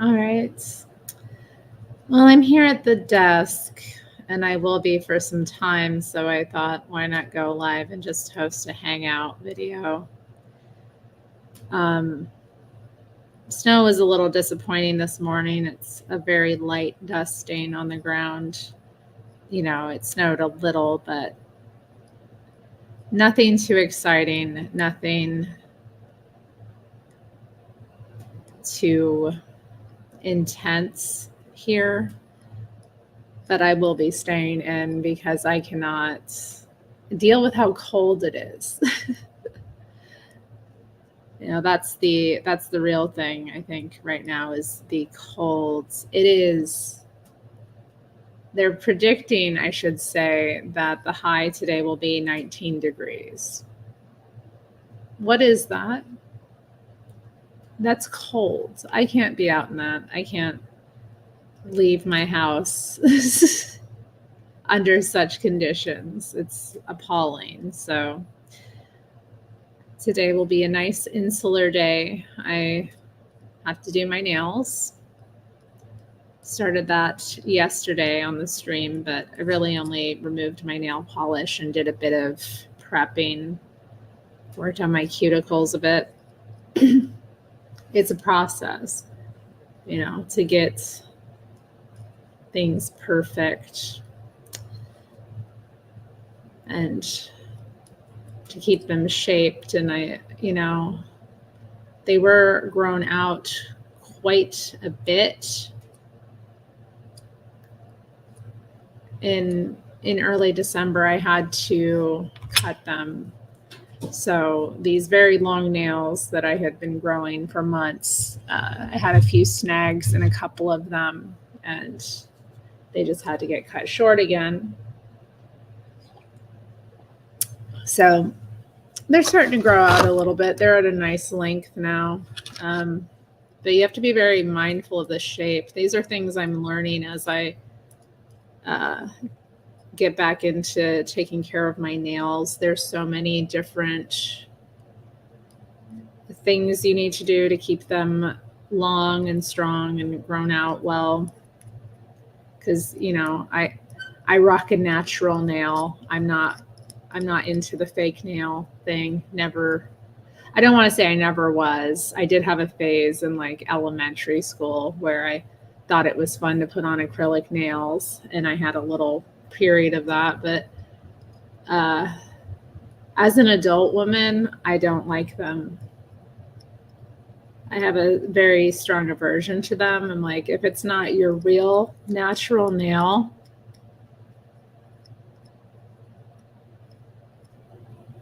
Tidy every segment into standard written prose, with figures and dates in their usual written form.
All right. Well, I'm here at the desk and I will be for some time. So I thought, why not go live and just host a hangout video? Um, Snow was a little disappointing this morning. It's a very light dust stain on the ground. It snowed a little, but nothing too exciting, nothing too intense here. But I will be staying in because I cannot deal with how cold it is. That's the real thing, I think, right now is the colds. They're predicting, I should say, that the high today will be 19 degrees. What is that? That's cold. I can't be out in that. I can't leave my house under such conditions. It's appalling. So today will be a nice insular day. I have to do my nails. Started that yesterday on the stream, but I really only removed my nail polish and did a bit of prepping, worked on my cuticles a bit. It's a process, to get things perfect and to keep them shaped. And they were grown out quite a bit in early December. I had to cut them. So these very long nails that I had been growing for months, I had a few snags in a couple of them, and they just had to get cut short again. So they're starting to grow out a little bit. They're at a nice length now. But you have to be very mindful of the shape. These are things I'm learning as I get back into taking care of my nails. There's so many different things you need to do to keep them long and strong and grown out well. Because I rock a natural nail. I'm not into the fake nail thing. Never. I don't want to say I never was. I did have a phase in like elementary school where I thought it was fun to put on acrylic nails, and I had a little period of that. But as an adult woman, I don't like them. I have a very strong aversion to them. I'm like, if it's not your real natural nail,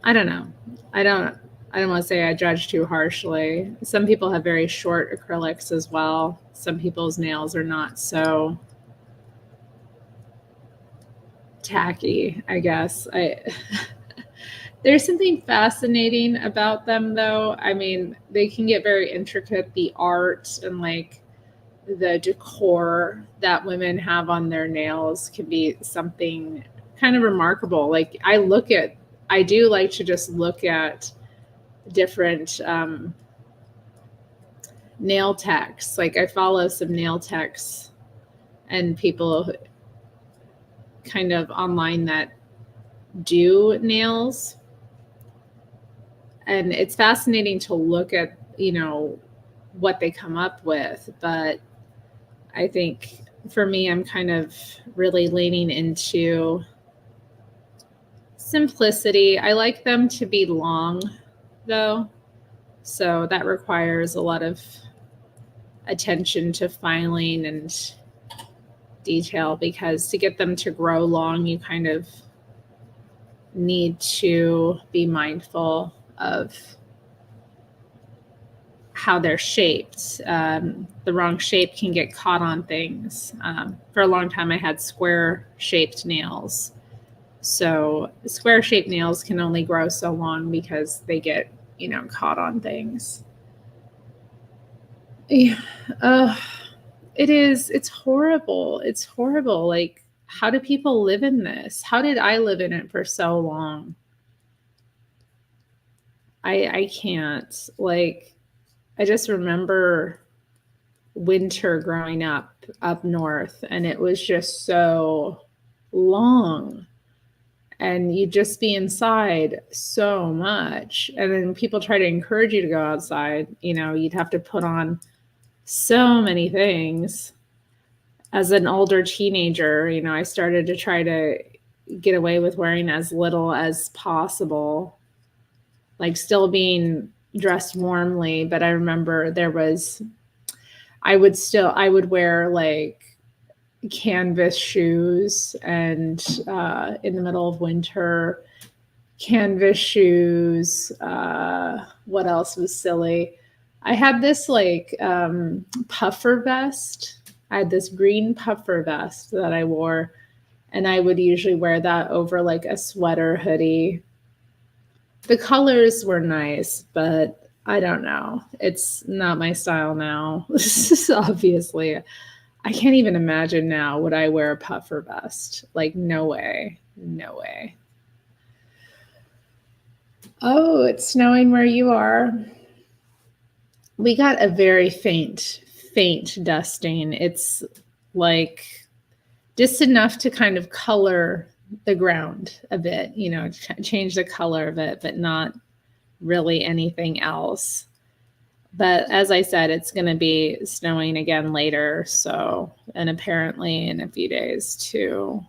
I don't know. I don't want to say I judge too harshly. Some people have very short acrylics as well. Some people's nails are not so tacky, I guess. There's something fascinating about them, though. I mean, they can get very intricate. The art and like the decor that women have on their nails can be something kind of remarkable. Like I do like to just look at different nail techs. Like I follow some nail techs and people kind of online that do nails. And it's fascinating to look at, what they come up with. But I think for me, I'm kind of really leaning into simplicity. I like them to be long, though. So that requires a lot of attention to filing and detail, because to get them to grow long, you kind of need to be mindful of how they're shaped. The wrong shape can get caught on things. For a long time, I had square shaped nails. So square shaped nails can only grow so long because they get, caught on things. Yeah. It's horrible. It's horrible. Like, how do people live in this? How did I live in it for so long? I can't. Like, I just remember winter growing up north, and it was just so long, and you'd just be inside so much. And then people try to encourage you to go outside. You'd have to put on so many things. As an older teenager, I started to try to get away with wearing as little as possible, like still being dressed warmly. But I remember I would wear like canvas shoes, and in the middle of winter, canvas shoes. What else was silly? I had this like puffer vest. I had this green puffer vest that I wore, and I would usually wear that over like a sweater hoodie. The colors were nice, but I don't know. It's not my style now. Obviously. I can't even imagine now, would I wear a puffer vest? Like, no way. No way. Oh, it's snowing where you are. We got a very faint dusting. It's like just enough to kind of color the ground a bit, change the color of it, but not really anything else. But as I said, it's going to be snowing again later, and apparently in a few days too.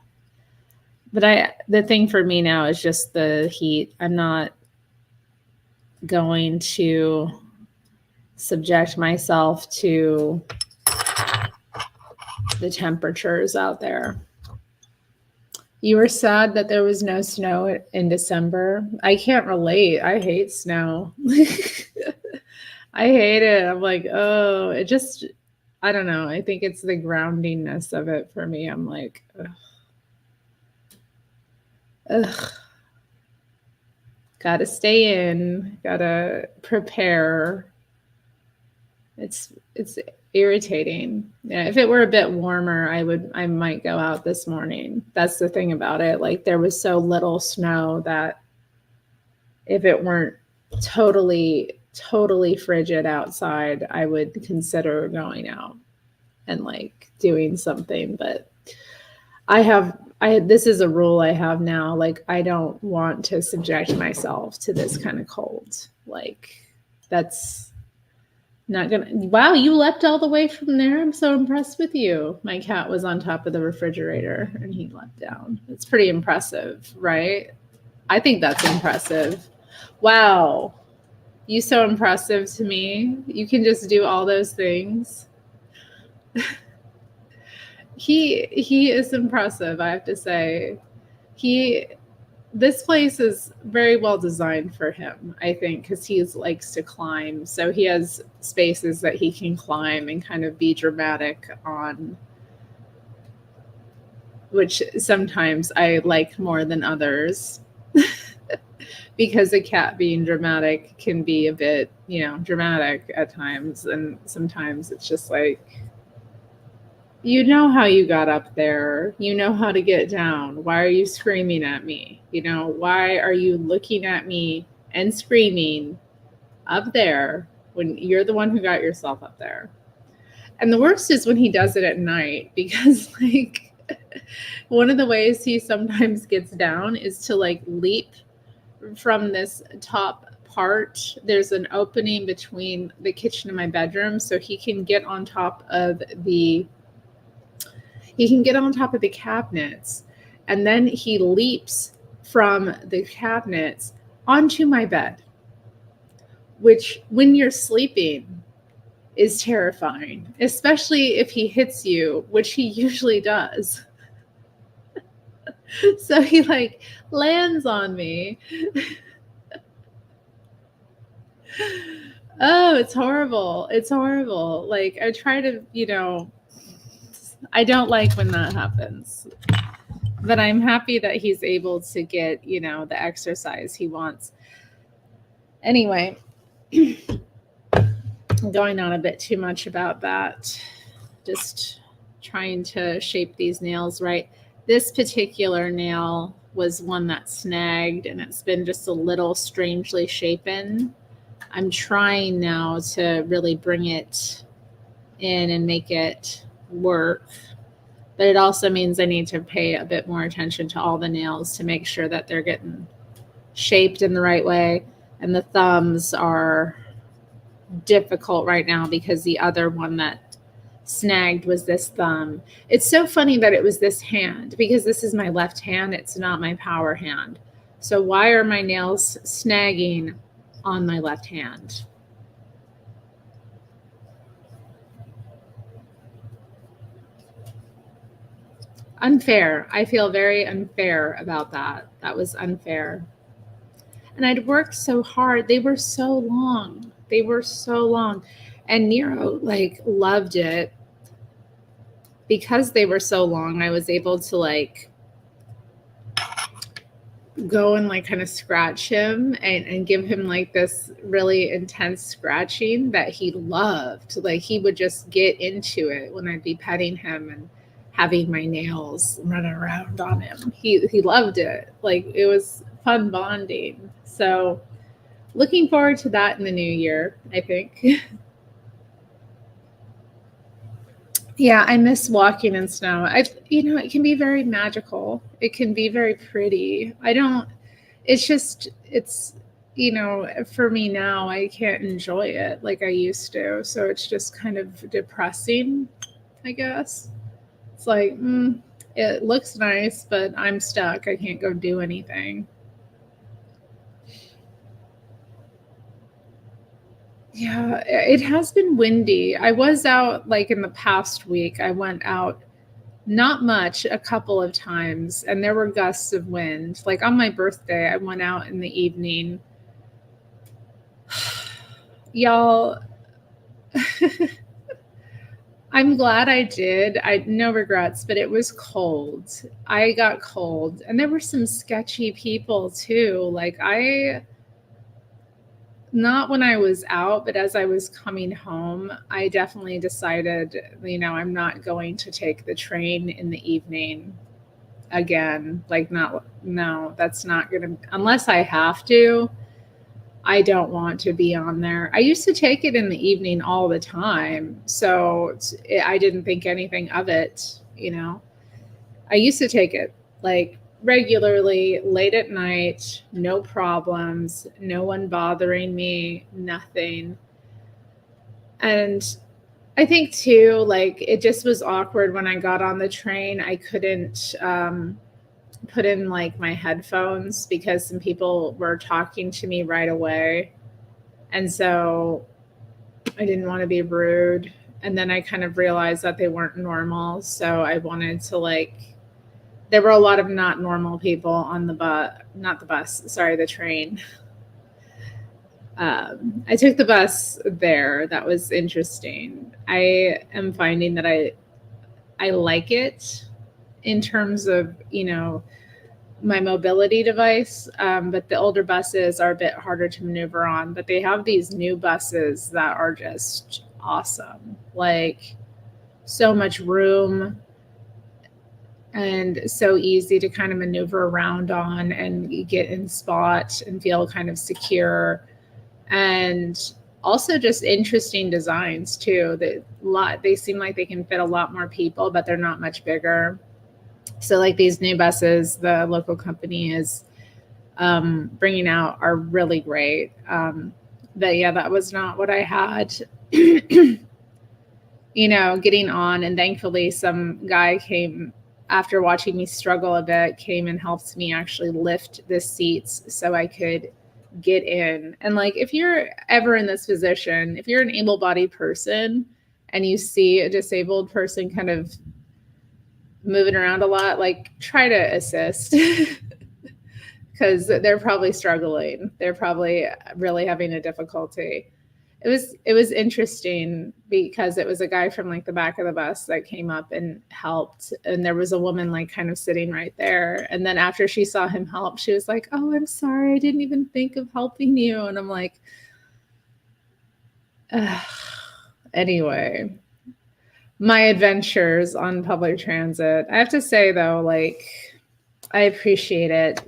But the thing for me now is just the heat. I'm not going to subject myself to the temperatures out there. You were sad that there was no snow in December. I can't relate. I hate snow. I hate it. I'm like, oh, I don't know. I think it's the groundingness of it for me. I'm like, ugh. Gotta stay in, gotta prepare. It's irritating. Yeah, if it were a bit warmer, I might go out this morning. That's the thing about it. Like, there was so little snow that if it weren't totally frigid outside, I would consider going out and like doing something. But this is a rule I have now. Like, I don't want to subject myself to this kind of cold. Like, that's not gonna. Wow, you leapt all the way from there. I'm so impressed with you. My cat was on top of the refrigerator and he leapt down. It's pretty impressive, right? I think that's impressive. Wow. You so impressive to me. You can just do all those things. He is impressive, I have to say. This place is very well designed for him, I think, because he likes to climb. So he has spaces that he can climb and kind of be dramatic on, which sometimes I like more than others. Because a cat being dramatic can be a bit, dramatic at times. And sometimes it's just like, you know how you got up there. You know how to get down. Why are you screaming at me? Why are you looking at me and screaming up there when you're the one who got yourself up there? And the worst is when he does it at night, because like one of the ways he sometimes gets down is to like leap from this top part. There's an opening between the kitchen and my bedroom, so he can get on top of the cabinets, and then he leaps from the cabinets onto my bed, which when you're sleeping is terrifying, especially if he hits you, which he usually does. So he like lands on me. Oh, it's horrible. It's horrible. Like, I try to, I don't like when that happens. But I'm happy that he's able to get, the exercise he wants. Anyway, I'm going on a bit too much about that. Just trying to shape these nails right. This particular nail was one that snagged, and it's been just a little strangely shapen. I'm trying now to really bring it in and make it work. But it also means I need to pay a bit more attention to all the nails to make sure that they're getting shaped in the right way. And the thumbs are difficult right now because the other one that snagged was this thumb. It's so funny that it was this hand because this is my left hand. It's not my power hand. So why are my nails snagging on my left hand? Unfair. I feel very unfair about that. That was unfair. And I'd worked so hard. They were so long. They were so long. And Nero like loved it. Because they were so long, I was able to like go and like kind of scratch him and give him like this really intense scratching that he loved. Like he would just get into it when I'd be petting him and having my nails run around on him. He loved it. Like it was fun bonding. So looking forward to that in the new year, I think. Yeah, I miss walking in snow. It can be very magical. It can be very pretty. For me now, I can't enjoy it like I used to. So it's just kind of depressing, I guess. It's like, it looks nice, but I'm stuck. I can't go do anything. Yeah, it has been windy. I was out like in the past week. I went out not much, a couple of times, and there were gusts of wind. Like on my birthday, I went out in the evening. Y'all, I'm glad I did. I no regrets, but it was cold. I got cold, and there were some sketchy people too. Not when I was out, but as I was coming home, I definitely decided, I'm not going to take the train in the evening again. No, that's not going to, unless I have to. I don't want to be on there. I used to take it in the evening all the time, so I didn't think anything of it. I used to take it like regularly late at night, no problems, no one bothering me, nothing. And I think too, like it just was awkward when I got on the train. I couldn't put in like my headphones because some people were talking to me right away. And so I didn't want to be rude. And then I kind of realized that they weren't normal. So I wanted to there were a lot of not normal people on the train. I took the bus there. That was interesting. I am finding that I like it in terms of, my mobility device. But the older buses are a bit harder to maneuver on, but they have these new buses that are just awesome. Like so much room and so easy to kind of maneuver around on and get in spot and feel kind of secure. And also just interesting designs too. They seem like they can fit a lot more people, but they're not much bigger. So like these new buses the local company is bringing out are really great. But yeah, that was not what I had. Getting on, and thankfully some guy came after watching me struggle a bit, came and helped me actually lift the seats so I could get in. And like, if you're ever in this position, if you're an able-bodied person and you see a disabled person kind of moving around a lot, like try to assist because they're probably struggling. They're probably really having a difficulty. It was interesting because it was a guy from like the back of the bus that came up and helped, and there was a woman like kind of sitting right there. And then after she saw him help, she was like, "Oh, I'm sorry, I didn't even think of helping you." And I'm like, anyway, my adventures on public transit. I have to say though, like I appreciate it,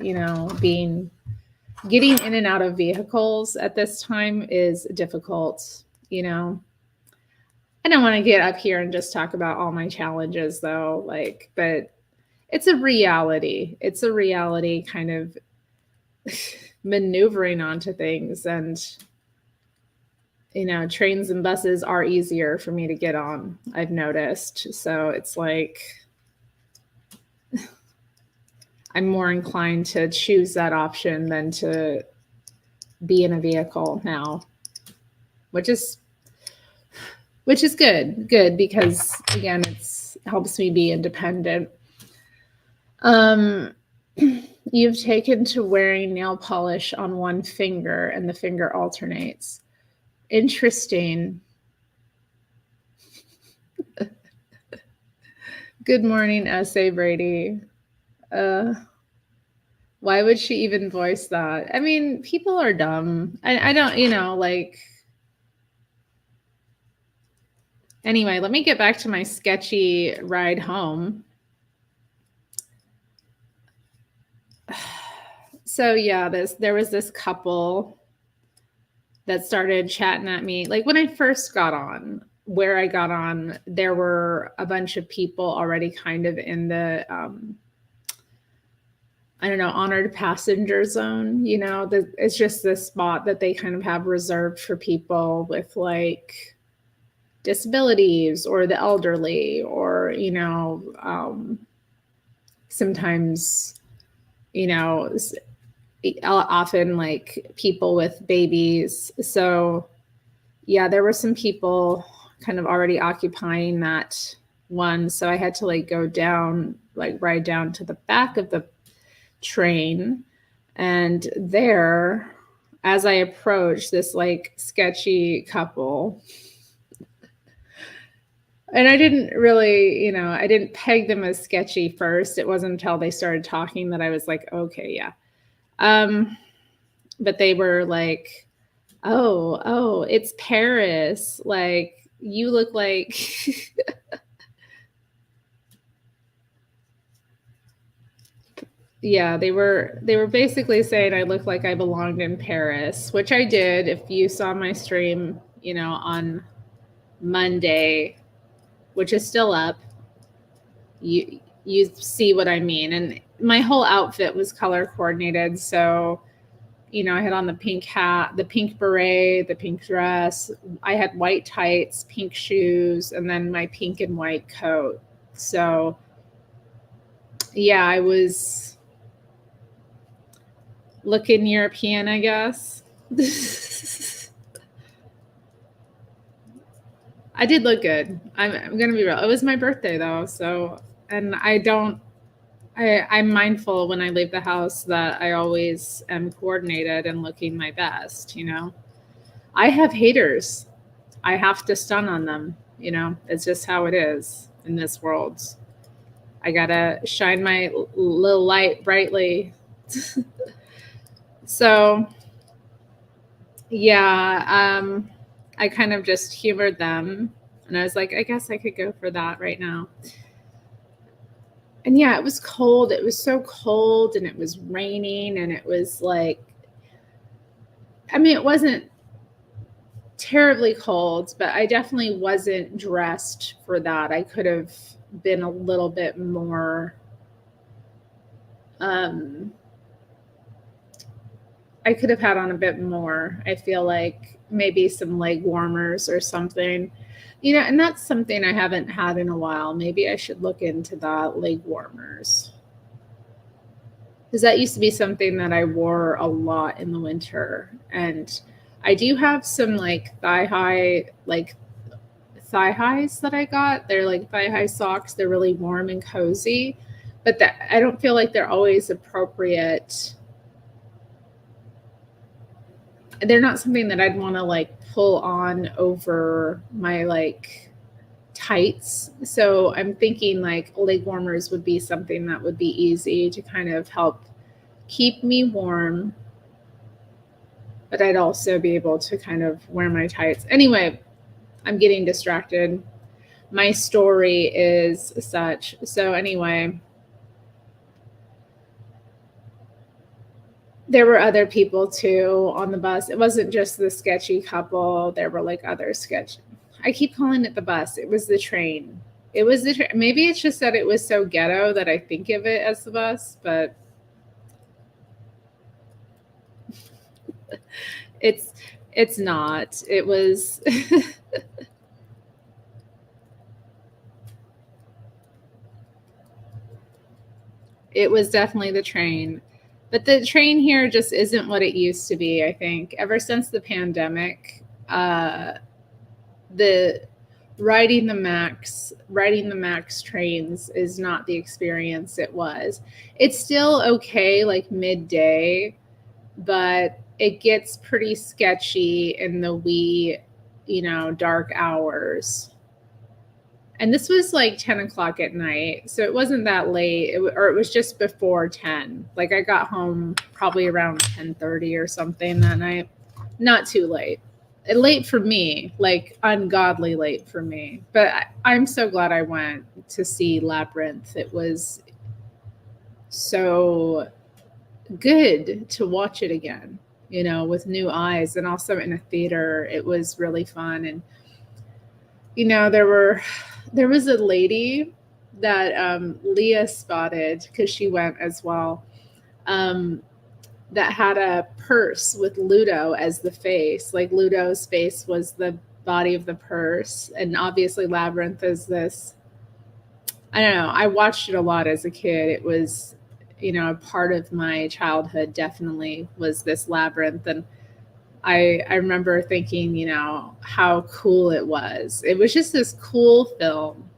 getting in and out of vehicles at this time is difficult, I don't want to get up here and just talk about all my challenges though, like, but it's a reality. It's a reality kind of maneuvering onto things. And, you know, trains and buses are easier for me to get on, I've noticed. So it's like I'm more inclined to choose that option than to be in a vehicle now, which is good because again, it's helps me be independent. You've taken to wearing nail polish on one finger and the finger alternates. Interesting. Good morning, S.A. Brady. Why would she even voice that? I mean, people are dumb. I don't, you know, like. Anyway, let me get back to my sketchy ride home. So yeah, there was this couple that started chatting at me. Like when I first got on, where I got on, there were a bunch of people already kind of in the I don't know, honored passenger zone. You know, it's just this spot that they kind of have reserved for people with like disabilities or the elderly, or, you know, sometimes, you know, often like people with babies. So yeah, there were some people kind of already occupying that one. So I had to like go down, like ride down to the back of the train. And there, as I approached this like sketchy couple, and I didn't really, you know, I didn't peg them as sketchy first. It wasn't until they started talking that I was like, okay, yeah. But they were like, oh, it's Paris. Like, you look like yeah, they were basically saying I looked like I belonged in Paris, which I did. If you saw my stream, you know, on Monday, which is still up, you see what I mean. And my whole outfit was color coordinated. So, you know, I had on the pink hat, the pink beret, the pink dress. I had white tights, pink shoes, and then my pink and white coat. So, yeah, I was looking European, I guess. I did look good. I'm gonna be real. It was my birthday though, so, and I'm mindful when I leave the house that I always am coordinated and looking my best, you know. I have haters. I have to stun on them, you know. It's just how it is in this world. I gotta shine my little light brightly. So, yeah, I kind of just humored them, and I was like, I guess I could go for that right now. And yeah, it was cold. It was so cold, and it was raining, and it was like, I mean, it wasn't terribly cold, but I definitely wasn't dressed for that. I could have been a little bit more, I could have had on a bit more. I feel like maybe some leg warmers or something, you know, and that's something I haven't had in a while. Maybe I should look into that, leg warmers. Because that used to be something that I wore a lot in the winter. And I do have some like thigh highs that I got. They're like thigh high socks. They're really warm and cozy, but that I don't feel like they're always appropriate. They're not something that I'd want to like pull on over my like tights. So I'm thinking like leg warmers would be something that would be easy to kind of help keep me warm, but I'd also be able to kind of wear my tights. Anyway, I'm getting distracted. My story is such. So anyway, there were other people too on the bus. It wasn't just the sketchy couple. There were like other sketch. I keep calling it the bus. It was the train. It was the maybe it's just that it was so ghetto that I think of it as the bus, but it's it's not. It was it was definitely the train. But the train here just isn't what it used to be, I think. Ever since the pandemic, the riding the max trains is not the experience it was. It's still okay like midday, but it gets pretty sketchy in the wee, dark hours. And this was like 10 o'clock at night, so it wasn't that late, or it was just before 10. Like I got home probably around 10:30 or something that night. Not too late. Late for me, like ungodly late for me. But I'm so glad I went to see Labyrinth. It was so good to watch it again, with new eyes, and also in a theater. It was really fun. And there was a lady that Leah spotted because she went as well. That had a purse with Ludo as the face. Like Ludo's face was the body of the purse, and obviously Labyrinth is this. I don't know. I watched it a lot as a kid. It was, a part of my childhood. Definitely was this Labyrinth, and I remember thinking, how cool it was. It was just this cool film.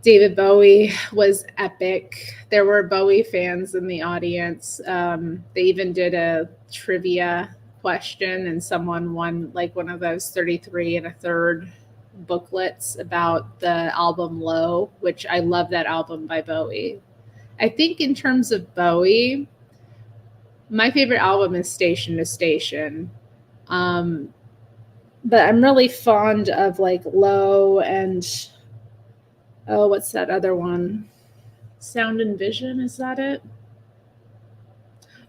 David Bowie was epic. There were Bowie fans in the audience. They even did a trivia question, and someone won like one of those 33 and a third booklets about the album Low, which I love that album by Bowie. I think in terms of Bowie, my favorite album is Station to Station. But I'm really fond of like Low and what's that other one? Sound and Vision, is that it?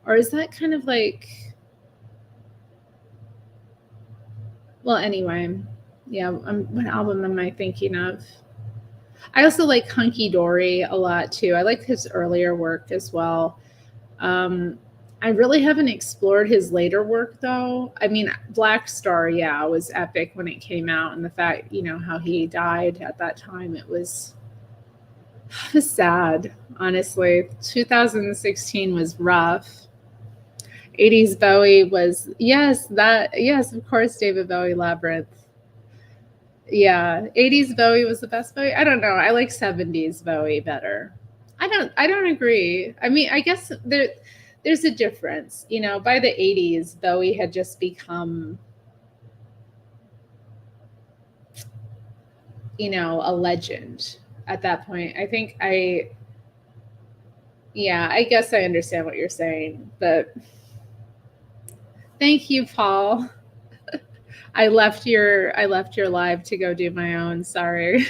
Or is that kind of like, well, anyway, yeah, what album am I thinking of? I also like Hunky Dory a lot too. I like his earlier work as well. I really haven't explored his later work though. I mean, Black Star, yeah, was epic when it came out, and the fact, how he died at that time, it was sad, honestly. 2016 was rough. 80s Bowie was, yes, of course, David Bowie, Labyrinth. Yeah, 80s Bowie was the best Bowie. I don't know. I like 70s Bowie better. I don't agree. I mean, I guess there's a difference. By the 80s, Bowie had just become, a legend at that point. I guess I understand what you're saying, but thank you, Paul. I left your live to go do my own. Sorry.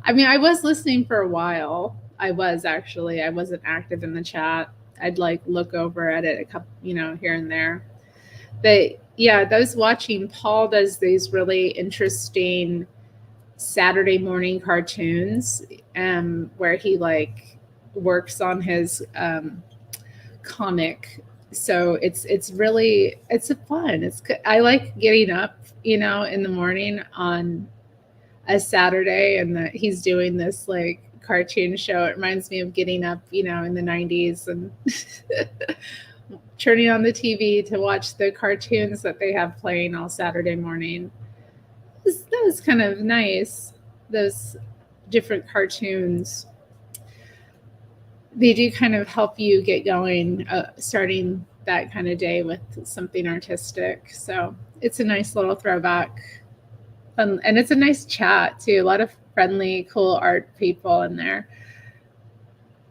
I mean, I was listening for a while. I wasn't active in the chat. I'd like look over at it a couple, here and there. But yeah, those watching, Paul does these really interesting Saturday morning cartoons, where he like works on his comic. So it's really fun. I like getting up, in the morning on a Saturday, and that he's doing this like cartoon show. It reminds me of getting up, in the 90s and turning on the TV to watch the cartoons that they have playing all Saturday morning. That was kind of nice. Those different cartoons, they do kind of help you get going, starting that kind of day with something artistic. So it's a nice little throwback. And it's a nice chat too. A lot of friendly, cool art people in there.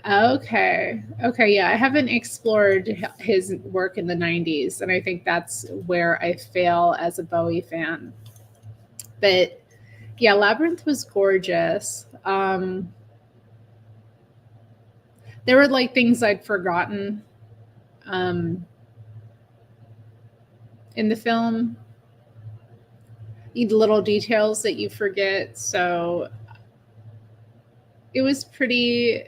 Okay. Yeah, I haven't explored his work in the 90s, and I think that's where I fail as a Bowie fan. But yeah, Labyrinth was gorgeous. There were like things I'd forgotten in the film. little details that you forget. So it was pretty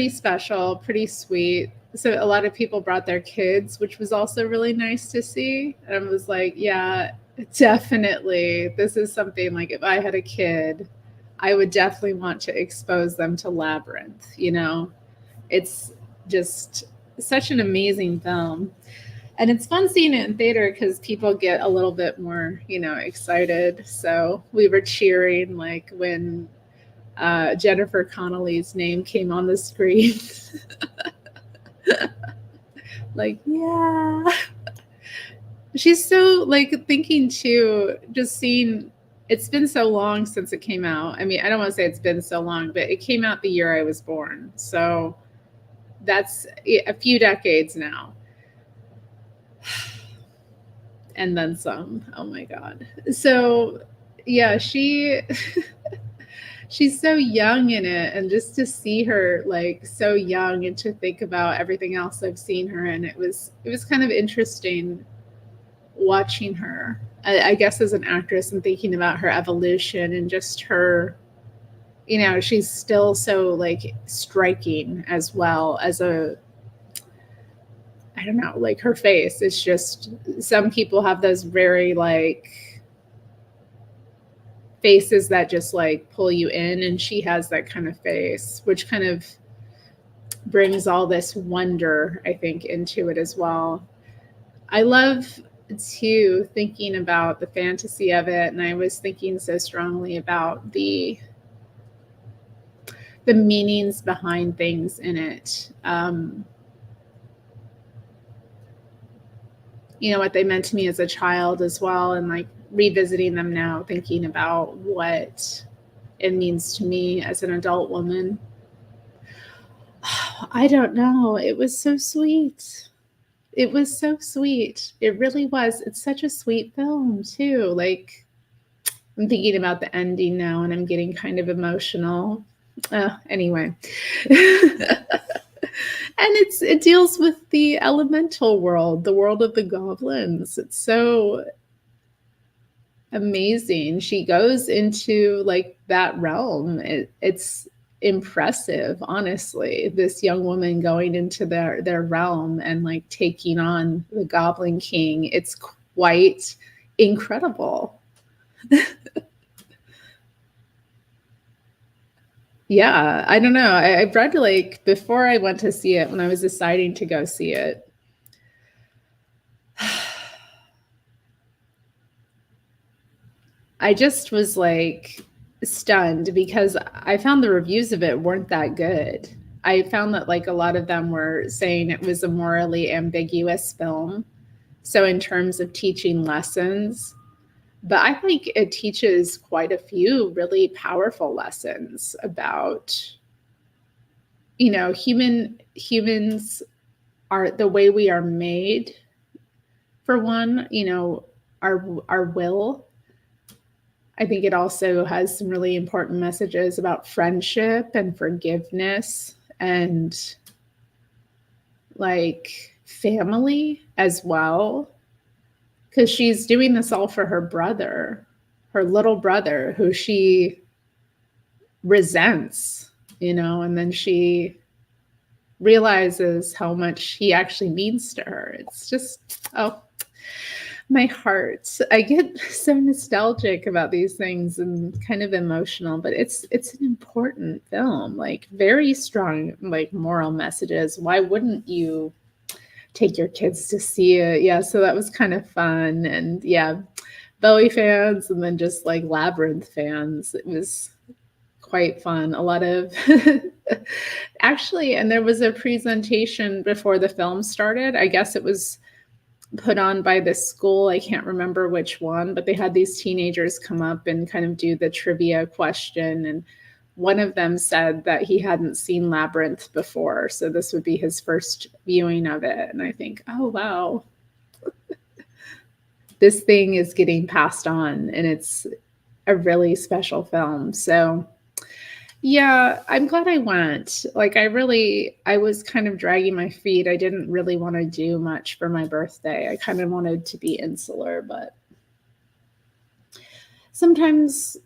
special, pretty sweet. So a lot of people brought their kids, which was also really nice to see. And I was like, yeah, definitely. This is something like if I had a kid, I would definitely want to expose them to Labyrinth, you know? It's just such an amazing film. And it's fun seeing it in theater because people get a little bit more, excited. So we were cheering like when Jennifer Connelly's name came on the screen. Like, yeah. She's so like thinking too, just seeing it's been so long since it came out. I mean, I don't want to say it's been so long, but it came out the year I was born. So that's a few decades now. And then some. Oh my God. So yeah, she's so young in it, and just to see her like so young and to think about everything else I've seen her in, it was kind of interesting watching her. I guess as an actress and thinking about her evolution and just her, she's still so like striking as well as I don't know, like her face. It's just some people have those very like faces that just like pull you in, and she has that kind of face, which kind of brings all this wonder, I think, into it as well. I love too thinking about the fantasy of it, and I was thinking so strongly about the meanings behind things in it. What they meant to me as a child as well, and like revisiting them now, thinking about what it means to me as an adult woman. I don't know. It was so sweet. It was so sweet. It really was. It's such a sweet film too. Like I'm thinking about the ending now and I'm getting kind of emotional. Anyway. And it deals with the elemental world, the world of the goblins. It's so amazing. She goes into like that realm. It's impressive, honestly. This young woman going into their realm and like taking on the Goblin King. It's quite incredible. Yeah, I don't know. I've read like before I went to see it, when I was deciding to go see it. I just was like stunned because I found the reviews of it weren't that good. I found that like a lot of them were saying it was a morally ambiguous film. So in terms of teaching lessons, but I think it teaches quite a few really powerful lessons about, humans are the way we are made, for one, our will. I think it also has some really important messages about friendship and forgiveness and like family as well. Because she's doing this all for her brother, her little brother, who she resents, and then she realizes how much he actually means to her. It's just, oh, my heart. I get so nostalgic about these things and kind of emotional, but it's an important film, like very strong, like moral messages. Why wouldn't you take your kids to see it? Yeah, so that was kind of fun. And yeah, Bowie fans and then just like Labyrinth fans. It was quite fun. A lot of actually, and there was a presentation before the film started. I guess it was put on by this school. I can't remember which one, but they had these teenagers come up and kind of do the trivia question. And one of them said that he hadn't seen Labyrinth before. So this would be his first viewing of it. And I think, oh, wow, this thing is getting passed on and it's a really special film. So yeah, I'm glad I went. Like I was kind of dragging my feet. I didn't really want to do much for my birthday. I kind of wanted to be insular, but sometimes,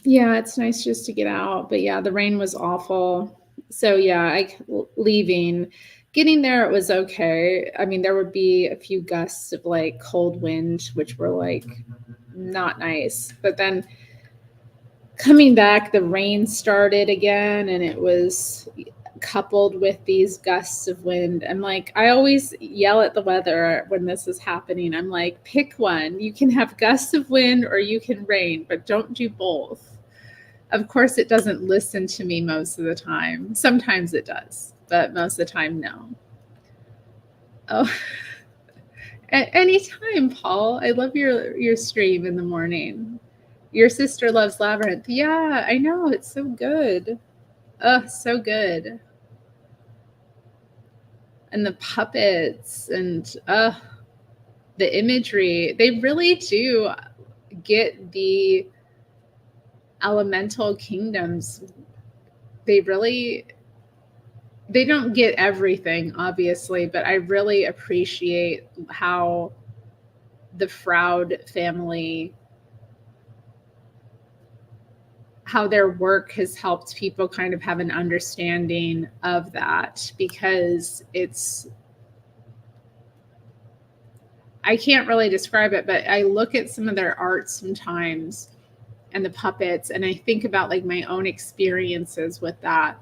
yeah, it's nice just to get out. But yeah, the rain was awful. So yeah, leaving, getting there, it was okay. I mean, there would be a few gusts of like cold wind, which were like not nice. But then coming back, the rain started again, and it was coupled with these gusts of wind. I'm like, I always yell at the weather when this is happening. I'm like, pick one. You can have gusts of wind or you can rain, but don't do both. Of course, it doesn't listen to me most of the time. Sometimes it does, but most of the time, no. Oh, anytime, Paul. I love your stream in the morning. Your sister loves Labyrinth. Yeah, I know. It's so good. Oh, so good. And the puppets and the imagery. They really do get the elemental kingdoms. They don't get everything, obviously, but I really appreciate how the Froud family, how their work has helped people kind of have an understanding of that, because I can't really describe it, but I look at some of their art sometimes and the puppets, and I think about like my own experiences with that.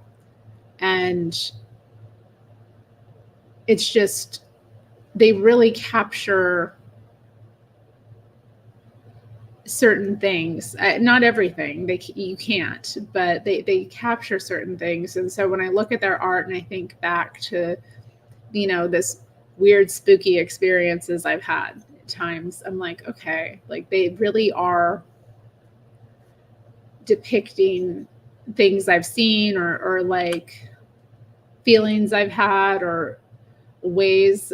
And it's just, they really capture certain things, not everything, you can't, but they capture certain things. And so when I look at their art and I think back to, this weird spooky experiences I've had at times, I'm like, okay, like they really are depicting things I've seen, or like feelings I've had, or ways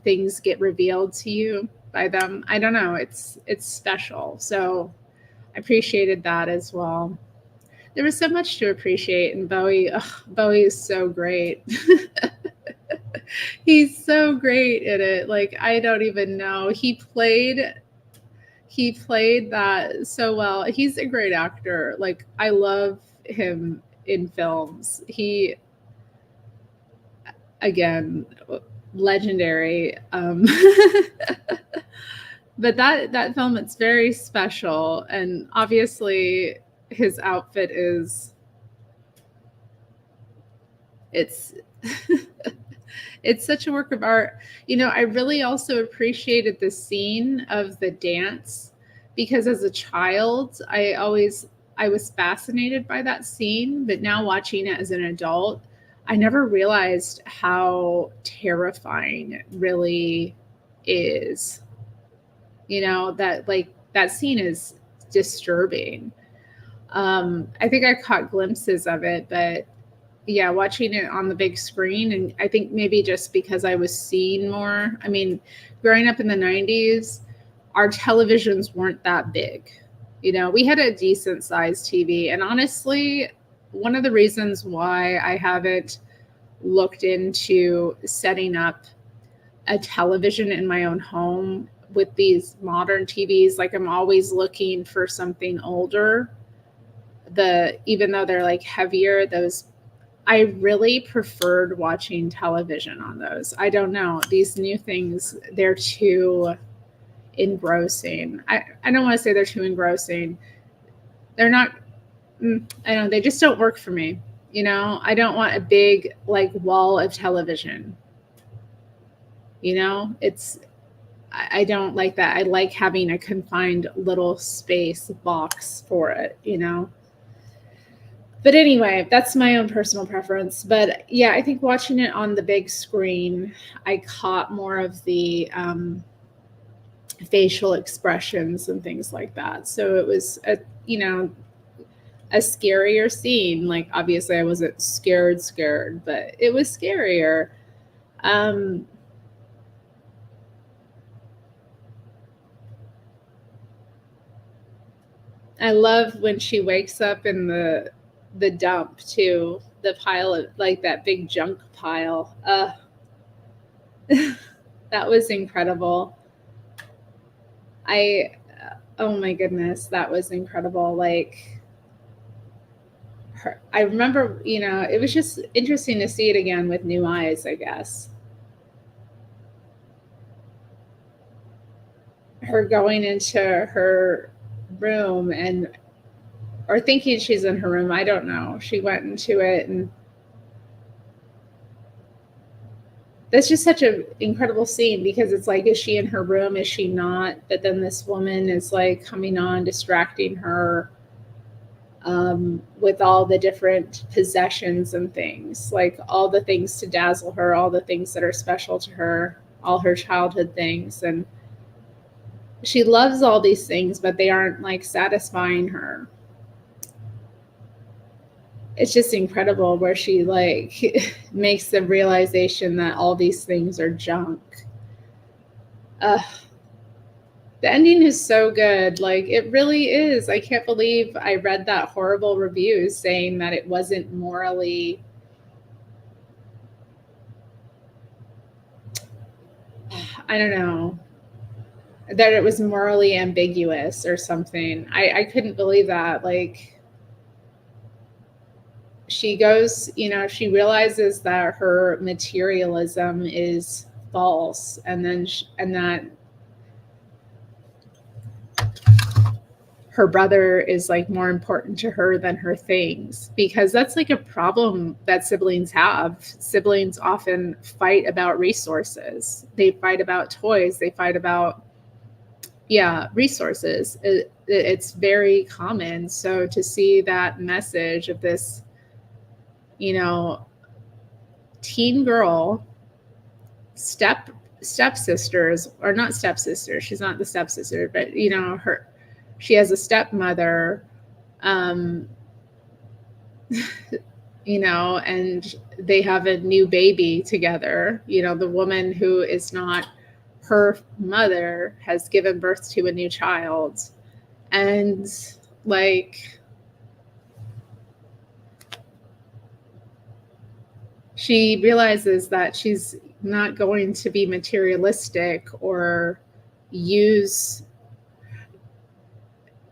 things get revealed to you by them. I don't know. It's special. So I appreciated that as well. There was so much to appreciate, and Bowie is so great. He's so great at it. Like, I don't even know. He played that so well. He's a great actor. Like, I love him in films. He, again, legendary. But that film, it's very special, and obviously his outfit is, it's it's such a work of art. I really also appreciated the scene of the dance, because as a child, I was fascinated by that scene, but now watching it as an adult, I never realized how terrifying it really is. That scene is disturbing. I think I caught glimpses of it, but yeah, watching it on the big screen, and I think maybe just because I was seeing more. I mean, growing up in the 90s, our televisions weren't that big. We had a decent sized TV, and honestly, one of the reasons why I haven't looked into setting up a television in my own home with these modern TVs, like I'm always looking for something older. Even though they're like heavier, those, I really preferred watching television on those. I don't know. These new things, they're too engrossing. I don't want to say they're too engrossing. They're not, I don't know, they just don't work for me. I don't want a big like wall of television. I don't like that. I like having a confined little space box for it. But anyway, that's my own personal preference. But yeah, I think watching it on the big screen, I caught more of the facial expressions and things like that. So it was a scarier scene. Like, obviously I wasn't scared, but it was scarier. I love when she wakes up in the dump too, the pile of like that big junk pile. That was incredible. oh my goodness, that was incredible. Like, I remember, it was just interesting to see it again with new eyes, I guess. Her going into her room or thinking she's in her room. I don't know. She went into it, and that's just such an incredible scene, because it's like, is she in her room? Is she not? But then this woman is like coming on, distracting her with all the different possessions and things, like all the things to dazzle her, all the things that are special to her, all her childhood things. And she loves all these things, but they aren't like satisfying her. It's just incredible where she like makes the realization that all these things are junk. The ending is so good. Like, it really is. I can't believe I read that horrible review saying that it wasn't morally, I don't know, that it was morally ambiguous or something. I couldn't believe that. Like, she goes, she realizes that her materialism is false, and then and that her brother is like more important to her than her things, because that's like a problem that siblings have. Siblings often fight about resources. They fight about toys. They fight about, resources. It's very common. So to see that message of this, teen girl, stepsisters, or not stepsisters, she's not the stepsister, but she has a stepmother, and they have a new baby together. The woman who is not her mother has given birth to a new child, and like, she realizes that she's not going to be materialistic or use,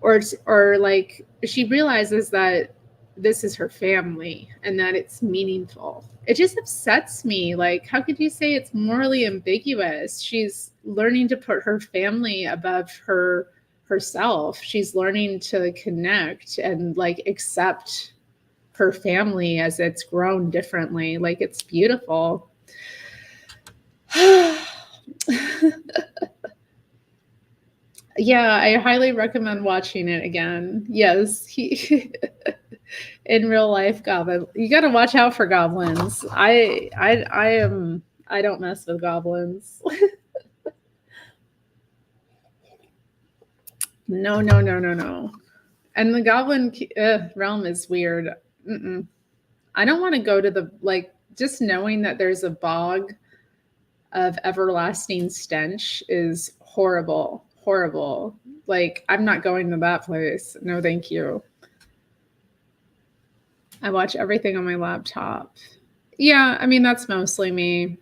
or like, she realizes that this is her family and that it's meaningful. It just upsets me. Like, how could you say it's morally ambiguous? She's learning to put her family above herself. She's learning to connect and like accept her family as it's grown differently. Like, it's beautiful. Yeah, I highly recommend watching it again. Yes, in real life goblin. You got to watch out for goblins. I don't mess with goblins. No. And the goblin realm is weird. Mm-mm. I don't want to go to the, like, just knowing that there's a bog of everlasting stench is horrible. Like, I'm not going to that place. No, thank you. I watch everything on my laptop. Yeah, I mean, that's mostly me.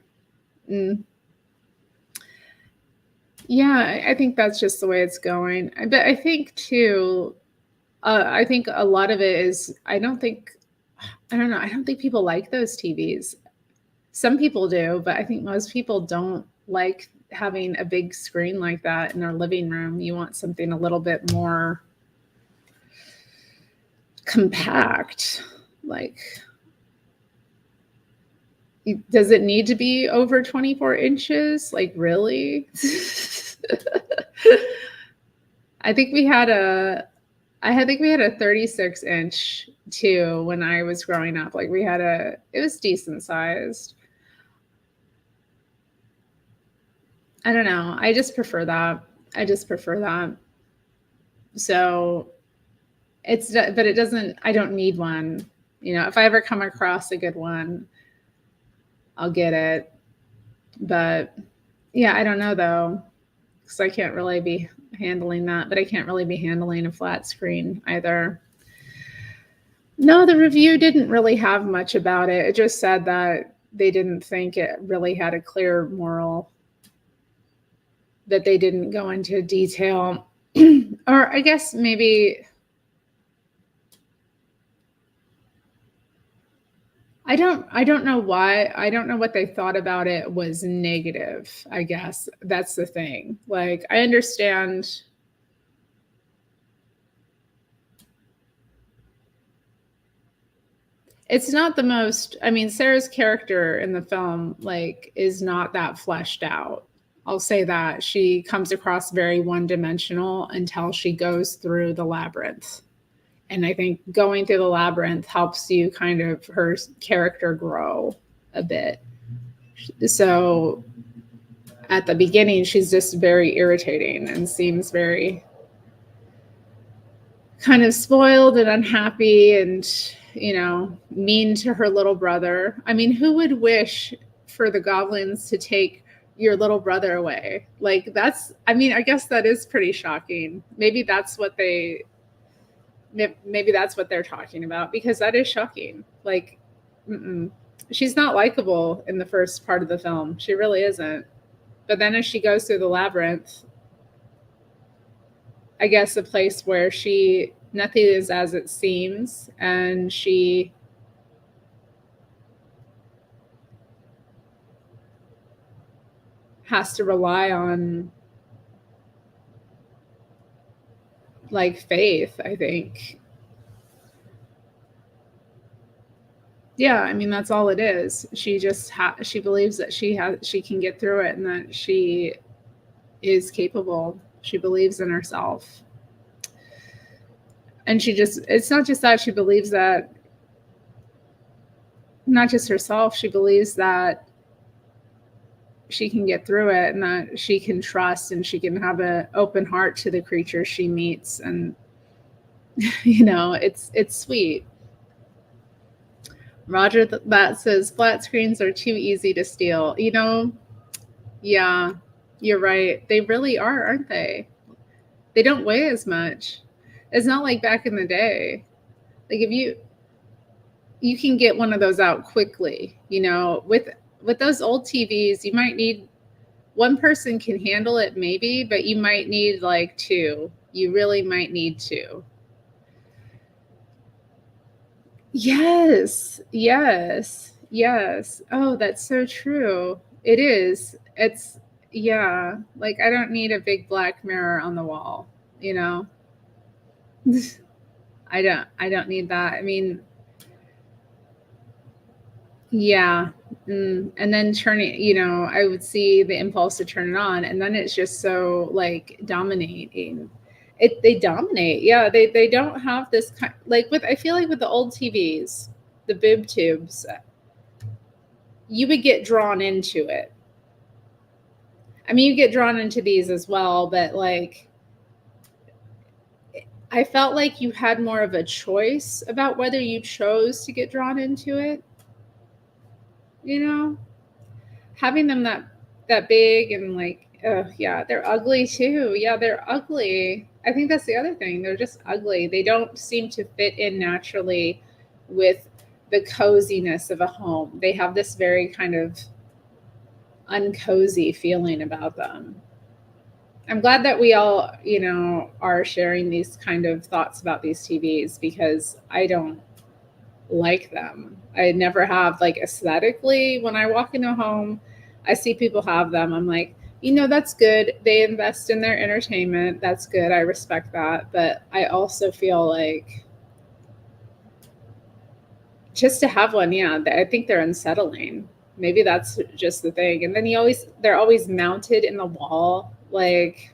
Yeah, I think that's just the way it's going. But I think too, I think a lot of it is, I don't think people like those TVs. Some people do, but I think most people don't like having a big screen like that in their living room. You want something a little bit more compact. Like, does it need to be over 24 inches? Like, really? I think we had a 36 inch too when I was growing up. Like, it was decent sized. I don't know. I just prefer that. So but it doesn't, I don't need one. If I ever come across a good one, I'll get it. But yeah, I don't know though, because I can't really be handling that, but I can't really be handling a flat screen either. No, the review didn't really have much about it. It just said that they didn't think it really had a clear moral, that they didn't go into detail or I guess maybe I don't know why. I don't know what they thought about it was negative, I guess. That's the thing. Like I understand it's not the most, I mean, Sarah's character in the film like is not that fleshed out. I'll say that. She comes across very one-dimensional until she goes through the labyrinth. And I think going through the labyrinth helps you kind of her character grow a bit. So at the beginning, she's just very irritating and seems very kind of spoiled and unhappy and, mean to her little brother. I mean, who would wish for the goblins to take your little brother away? Like, that's, I mean, I guess that is pretty shocking. Maybe that's what they're talking about, because that is shocking. Like, she's not likable in the first part of the film. She really isn't. But then as she goes through the labyrinth, I guess a place where nothing is as it seems, and she has to rely on like faith, I think. Yeah, I mean that's all it is. She just she believes that she can get through it and that she is capable. She believes in herself. And it's not just that she believes that, not just herself, she believes that she can get through it and that she can trust and she can have an open heart to the creatures she meets. And, it's sweet. Roger that says flat screens are too easy to steal. Yeah, you're right. They really are, aren't they? They don't weigh as much. It's not like back in the day. Like if you can get one of those out quickly, with those old TVs, you might need one person can handle it maybe, but you might need like two. You really might need two. Yes. Oh, that's so true. It is. Yeah. Like I don't need a big black mirror on the wall, you know? I don't need that. I mean, yeah. And then turning, I would see the impulse to turn it on, and then it's just so like dominating. They dominate. Yeah, they don't have this kind, like with, I feel like with the old TVs, the boob tubes, you would get drawn into it. I mean, you get drawn into these as well, but like I felt like you had more of a choice about whether you chose to get drawn into it. Having them that big and like, yeah, they're ugly too. Yeah, they're ugly. I think that's the other thing. They're just ugly. They don't seem to fit in naturally with the coziness of a home. They have this very kind of uncozy feeling about them. I'm glad that we all, are sharing these kind of thoughts about these TVs, because I don't like them. I never have. Like aesthetically, when I walk into a home, I see people have them. I'm like, that's good. They invest in their entertainment. That's good. I respect that. But I also feel like just to have one, yeah, I think they're unsettling. Maybe that's just the thing. And then they're always mounted in the wall. Like,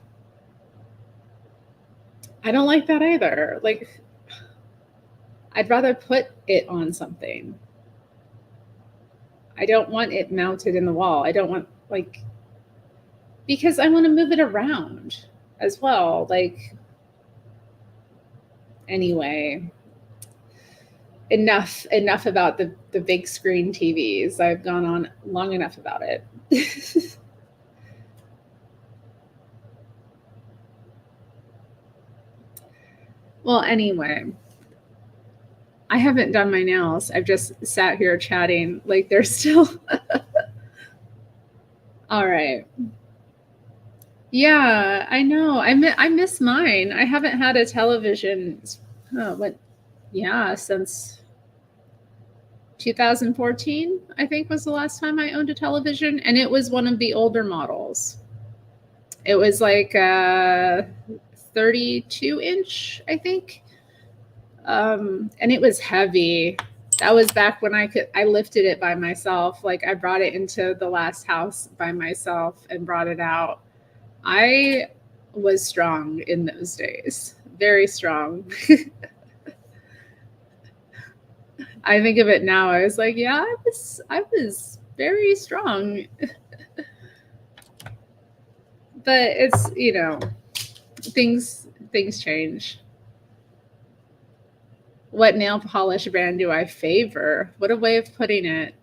I don't like that either. Like, I'd rather put it on something. I don't want it mounted in the wall. I don't want, like, because I want to move it around as well. Like, anyway, enough about the big screen TVs. I've gone on long enough about it. Well, anyway, I haven't done my nails. I've just sat here chatting. Like they're still. All right. Yeah, I know. I miss mine. I haven't had a television. What? Yeah, since 2014, I think was the last time I owned a television, and it was one of the older models. It was like a 32-inch, I think, and it was heavy. That was back when I lifted it by myself. Like I brought it into the last house by myself and brought it out. I was strong in those days, very strong. I think of it now. I was like, yeah, I was very strong. But it's, things change. What nail polish brand do I favor? What a way of putting it.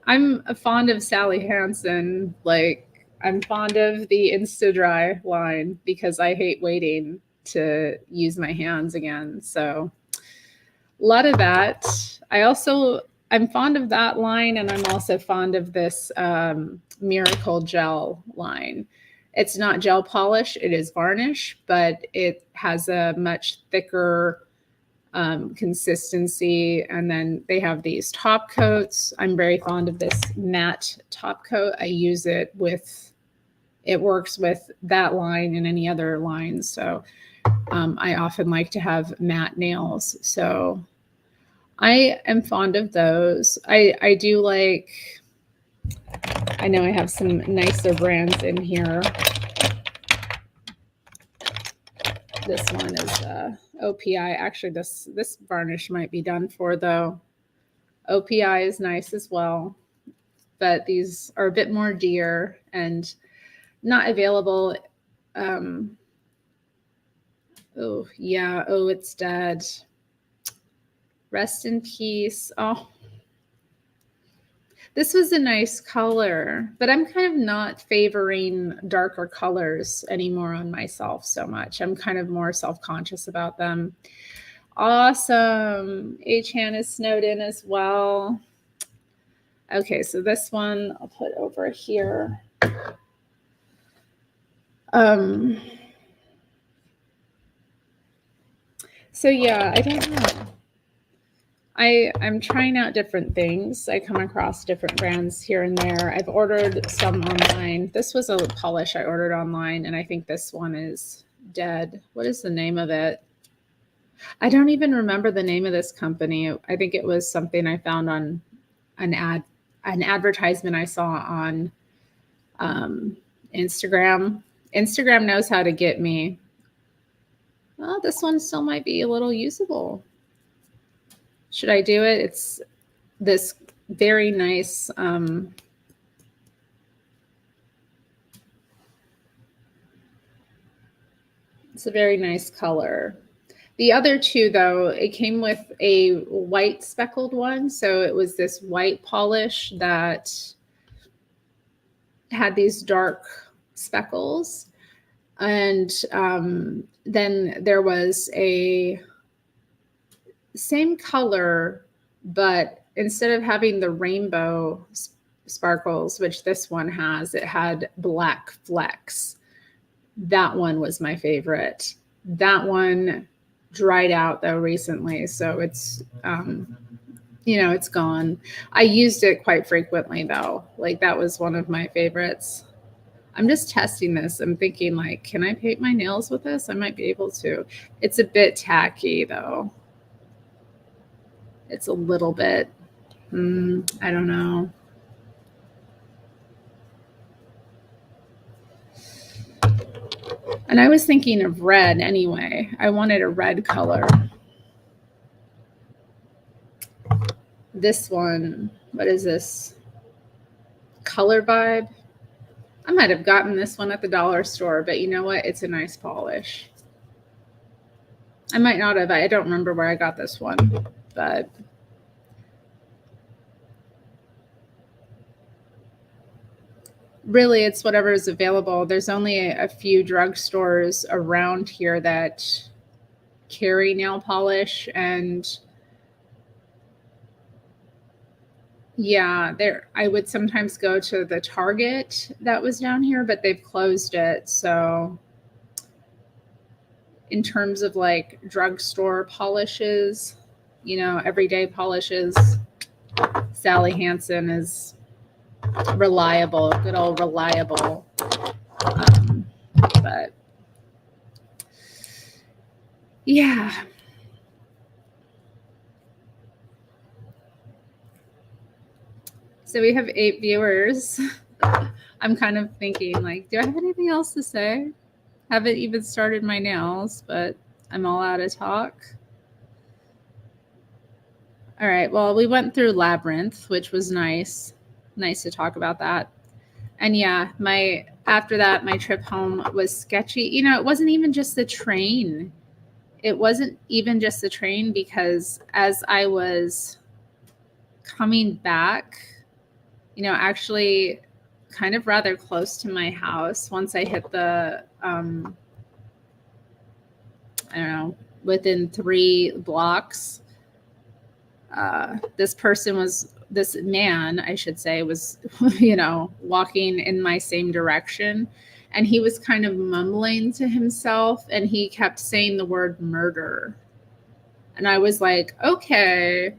I'm fond of Sally Hansen. Like I'm fond of the Insta-Dry line because I hate waiting to use my hands again. So a lot of that. I'm fond of that line, and I'm also fond of this Miracle Gel line. It's not gel polish; it is varnish, but it has a much thicker consistency. And then they have these top coats. I'm very fond of this matte top coat. I use it with. It works with that line and any other lines. So I often like to have matte nails. So I am fond of those. I do like, I know I have some nicer brands in here. This one is OPI. Actually, this varnish might be done for though. OPI is nice as well, but these are a bit more dear and not available. Oh yeah. Oh, it's dead. Rest in peace. Oh, this was a nice color, but I'm kind of not favoring darker colors anymore on myself so much. I'm kind of more self-conscious about them. Awesome. H-Han is snowed in as well. Okay, so this one I'll put over here. So yeah, I don't know. I'm trying out different things. I come across different brands here and there. I've ordered some online. This was a polish I ordered online, and I think this one is dead. What is the name of it? I don't even remember the name of this company. I think it was something I found on an advertisement I saw on Instagram. Instagram knows how to get me. Oh, this one still might be a little usable. Should I do it? It's this very nice it's a very nice color. The other two, though, it came with a white speckled one. So it was this white polish that had these dark speckles. And then there was a same color, but instead of having the rainbow sparkles, which this one has, it had black flecks. That one was my favorite. That one dried out though recently, so it's it's gone. I used it quite frequently though. Like that was one of my favorites. I'm just testing this. I'm thinking like, can I paint my nails with this? I might be able to. It's a bit tacky though. It's a little bit, I don't know. And I was thinking of red anyway. I wanted a red color. This one, what is this? Color Vibe. I might have gotten this one at the dollar store, but you know what? It's a nice polish. I might not have. I don't remember where I got this one, but really it's whatever is available. There's only a few drugstores around here that carry nail polish, and Yeah, there I would sometimes go to the Target that was down here, but they've closed it. So in terms of like drugstore polishes, everyday polishes, Sally Hansen is reliable, good old reliable. But yeah. So we have 8 viewers. I'm kind of thinking, like, do I have anything else to say? Haven't even started my nails, but I'm all out of talk. All right. Well, we went through Labyrinth, which was nice. Nice to talk about that. And yeah, after that, my trip home was sketchy. It wasn't even just the train. It wasn't even just the train, because as I was coming back, actually kind of rather close to my house, once I hit the, I don't know, within 3 blocks, this man, I should say, was, walking in my same direction. And he was kind of mumbling to himself, and he kept saying the word murder. And I was like, okay,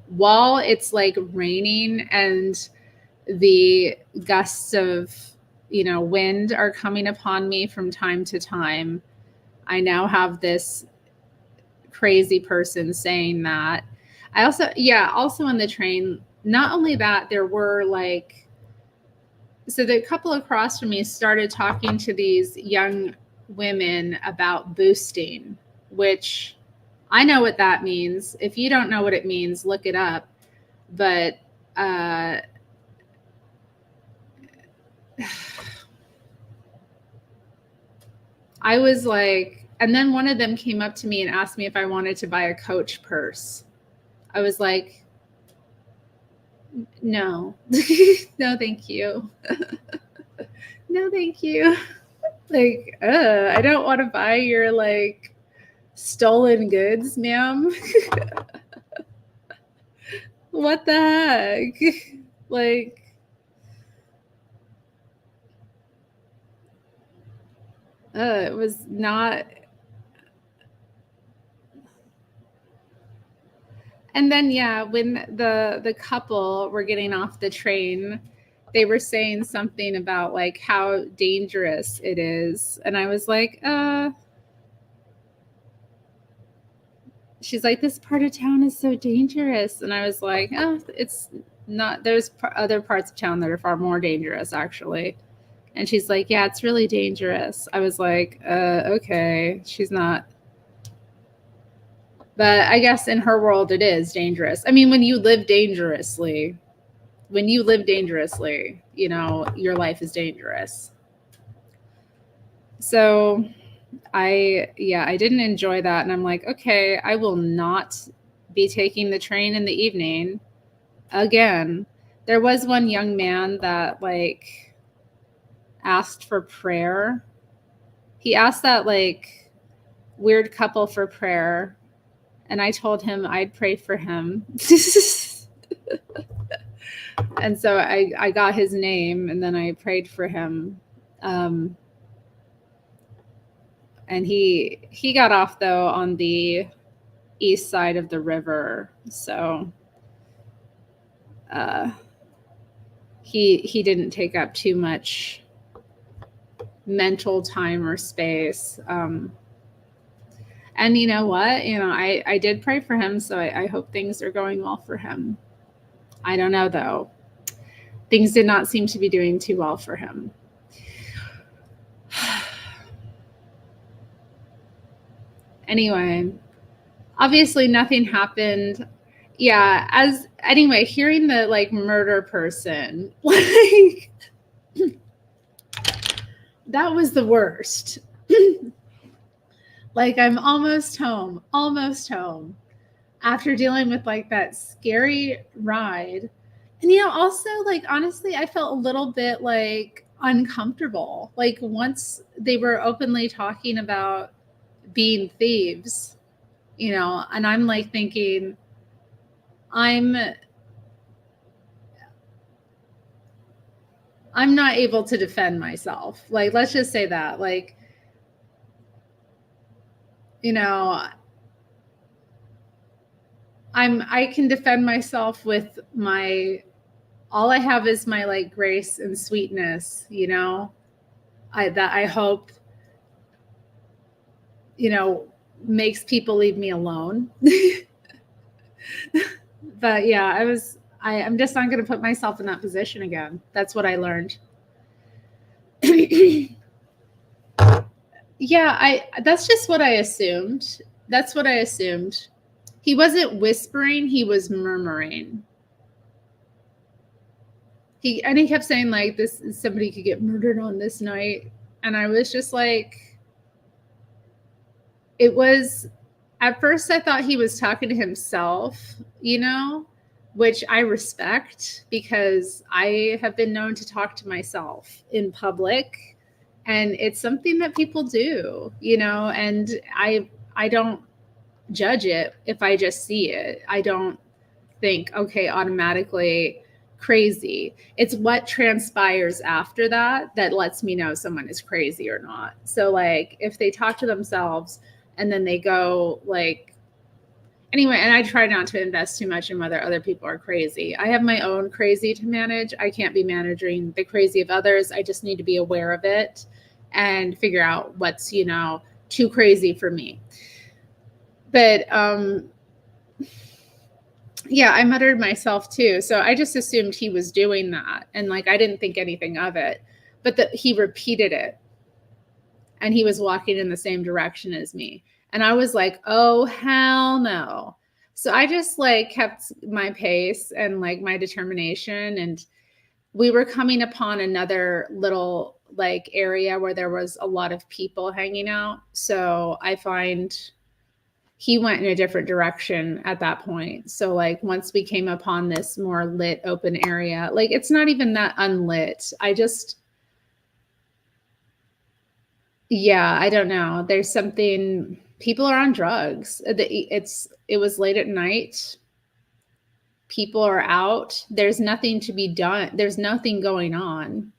while it's like raining and the gusts of, wind are coming upon me from time to time, I now have this crazy person saying that. I also on the train, not only that, there were like, so the couple across from me started talking to these young women about boosting, which I know what that means. If you don't know what it means, look it up. But I was like, and then one of them came up to me and asked me if I wanted to buy a Coach purse. I was like, no, no, thank you. No, thank you. Like, I don't want to buy your like stolen goods, ma'am. What the heck? Like, it was not. And then yeah, when the couple were getting off the train, they were saying something about like how dangerous it is, and I was like, she's like, this part of town is so dangerous, and I was like, oh, it's not. There's other parts of town that are far more dangerous, actually. And she's like, yeah, it's really dangerous. I was like, okay, she's not. But I guess in her world, it is dangerous. I mean, when you live dangerously, your life is dangerous. So I didn't enjoy that. And I'm like, okay, I will not be taking the train in the evening again. There was one young man that like asked for prayer. He asked that like weird couple for prayer. And I told him I'd pray for him. And so I got his name, and then I prayed for him. And he got off, though, on the east side of the river. So he didn't take up too much mental time or space. And you know what? I did pray for him, so I hope things are going well for him. I don't know, though. Things did not seem to be doing too well for him. Anyway, obviously nothing happened. Yeah, anyway, hearing the like murder person, like that was the worst. Like I'm almost home after dealing with like that scary ride. And also like honestly, I felt a little bit like uncomfortable. Like once they were openly talking about being thieves, and I'm like thinking, I'm I'm not able to defend myself. Like, let's just say that, like, you know, I can defend myself with all I have is my like grace and sweetness, you know, that I hope, you know, makes people leave me alone. But yeah, I'm just not going to put myself in that position again. That's what I learned. Yeah, that's just what I assumed. That's what I assumed. He wasn't whispering, he was murmuring. He kept saying like this somebody could get murdered on this night, and I was just like, it was, at first I thought he was talking to himself, you know, which I respect because I have been known to talk to myself in public, and it's something that people do, you know, and I don't judge it if I just see it. I don't think, okay, automatically crazy. It's what transpires after that that lets me know someone is crazy or not. So like if they talk to themselves and then they go like, anyway, and I try not to invest too much in whether other people are crazy. I have my own crazy to manage. I can't be managing the crazy of others. I just need to be aware of it and figure out what's, you know, too crazy for me. But yeah, I muttered myself too. So I just assumed he was doing that. And like, I didn't think anything of it, but that he repeated it and he was walking in the same direction as me. And I was like, oh, hell no. So I just like kept my pace and like my determination. And we were coming upon another little like area where there was a lot of people hanging out. So I find he went in a different direction at that point. So like once we came upon this more lit open area, like it's not even that unlit. Yeah, I don't know. There's something, people are on drugs. It was late at night. People are out. There's nothing to be done. There's nothing going on.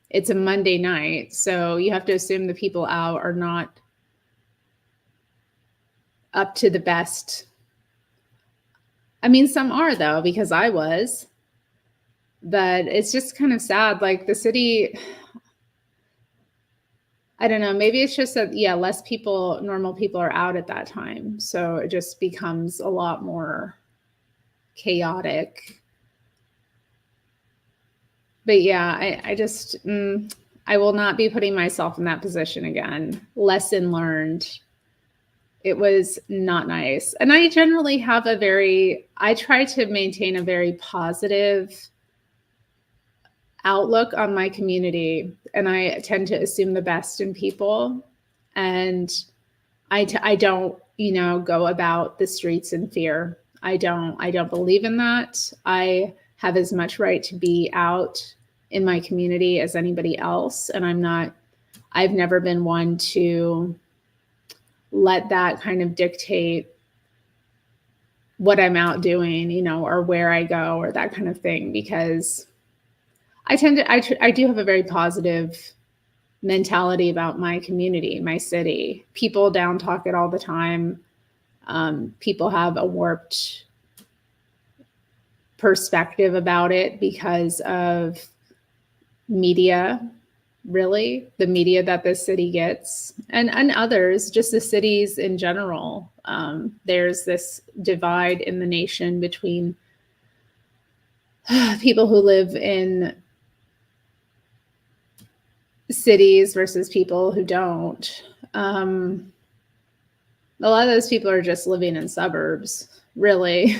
It's a Monday night. So you have to assume the people out are not up to the best. I mean, some are though, because I was, but it's just kind of sad. Like the city, I don't know, maybe it's just that, yeah, less people, normal people are out at that time. So it just becomes a lot more chaotic. But yeah, I just, I will not be putting myself in that position again. Lesson learned. It was not nice. And I generally have I try to maintain a very positive outlook on my community. And I tend to assume the best in people. And I don't, you know, go about the streets in fear. I don't believe in that. I have as much right to be out in my community as anybody else. And I've never been one to let that kind of dictate what I'm out doing, you know, or where I go or that kind of thing, because I do have a very positive mentality about my community, my city. People down talk it all the time. People have a warped perspective about it because of media, really, the media that this city gets, and others, just the cities in general. There's this divide in the nation between people who live in cities versus people who don't. A lot of those people are just living in suburbs, really.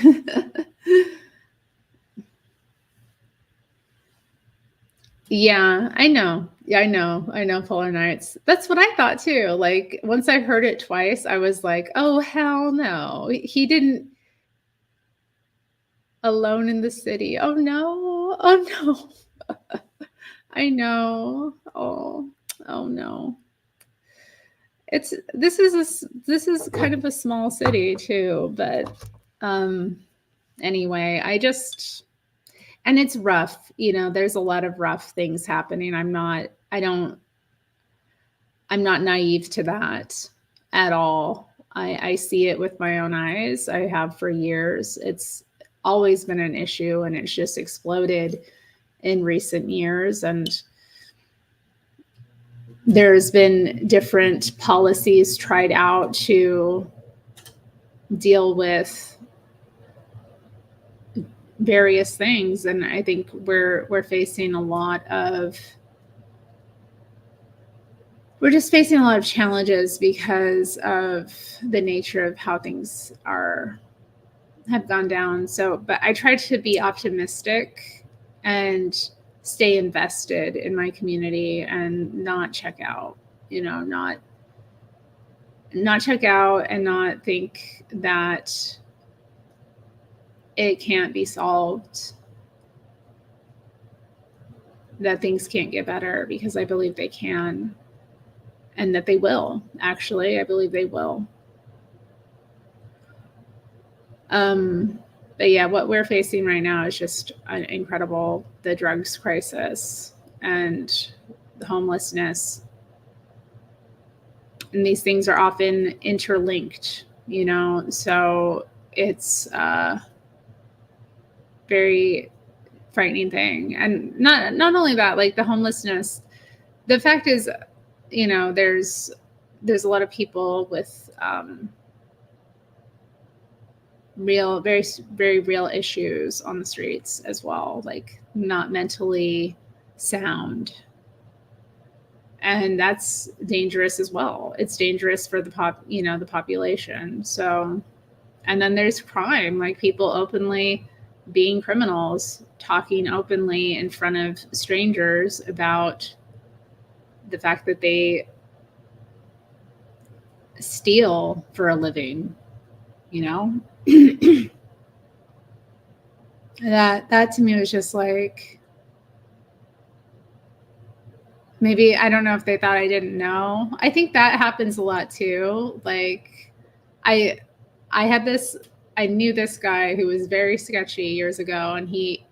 Yeah, I know. Yeah, I know Polar Nights. That's what I thought too. Like once I heard it twice, I was like, oh hell no. He didn't. Alone in the City. Oh no. Oh no. I know. Oh no. This is kind of a small city too, but anyway, And it's rough, you know, there's a lot of rough things happening. I'm not naive to that at all. I see it with my own eyes. I have for years. It's always been an issue, and it's just exploded in recent years. And there's been different policies tried out to deal with various things. And I think we're facing a lot of we're just facing a lot of challenges because of the nature of how things have gone down. So, but I try to be optimistic and stay invested in my community and not check out, you know, not check out and not think that it can't be solved, that things can't get better, because I believe they can. And that they will, actually. I believe they will. But yeah, what we're facing right now is just incredible. The drugs crisis and the homelessness. And these things are often interlinked, you know, so it's a very frightening thing. And not only that, like the homelessness, the fact is, you know, there's a lot of people with very, very real issues on the streets as well, like not mentally sound. And that's dangerous as well. It's dangerous for the population. So, and then there's crime, like people openly being criminals, talking openly in front of strangers about the fact that they steal for a living, you know. that to me was just like, maybe, I don't know if they thought I didn't know. I think that happens a lot too. Like I knew this guy who was very sketchy years ago, and he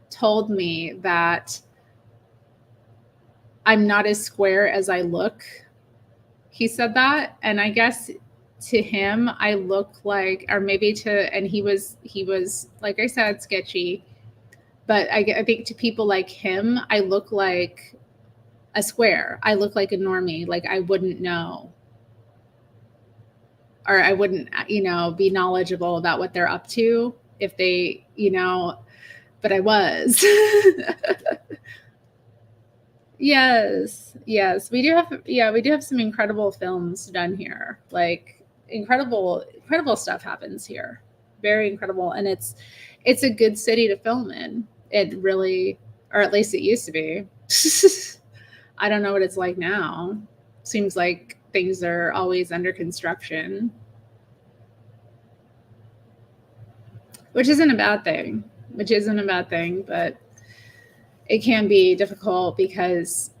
told me that I'm not as square as I look. He said that, and I guess to him I look like, or maybe and he was like I said, sketchy, but I think to people like him I look like a square. I look like a normie, like I wouldn't know, or I wouldn't, you know, be knowledgeable about what they're up to if they, you know, but I was. Yes. We do have some incredible films done here. Like incredible stuff happens here. Very incredible. And it's a good city to film in. It really, or at least it used to be. I don't know what it's like now. Seems like things are always under construction, which isn't a bad thing, but it can be difficult because,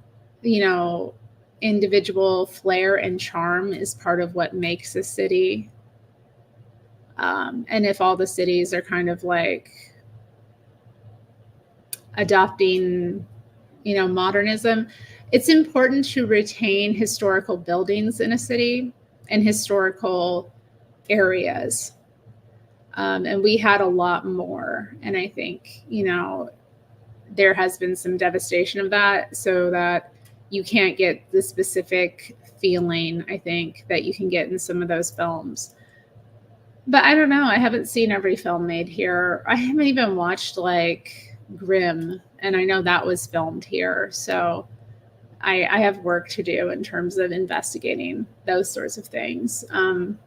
you know, individual flair and charm is part of what makes a city. And if all the cities are kind of like adopting, you know, modernism, it's important to retain historical buildings in a city and historical areas. And we had a lot more. And I think, you know, there has been some devastation of that, so that you can't get the specific feeling, I think, that you can get in some of those films. But I don't know. I haven't seen every film made here. I haven't even watched like Grimm, and I know that was filmed here. So I have work to do in terms of investigating those sorts of things. But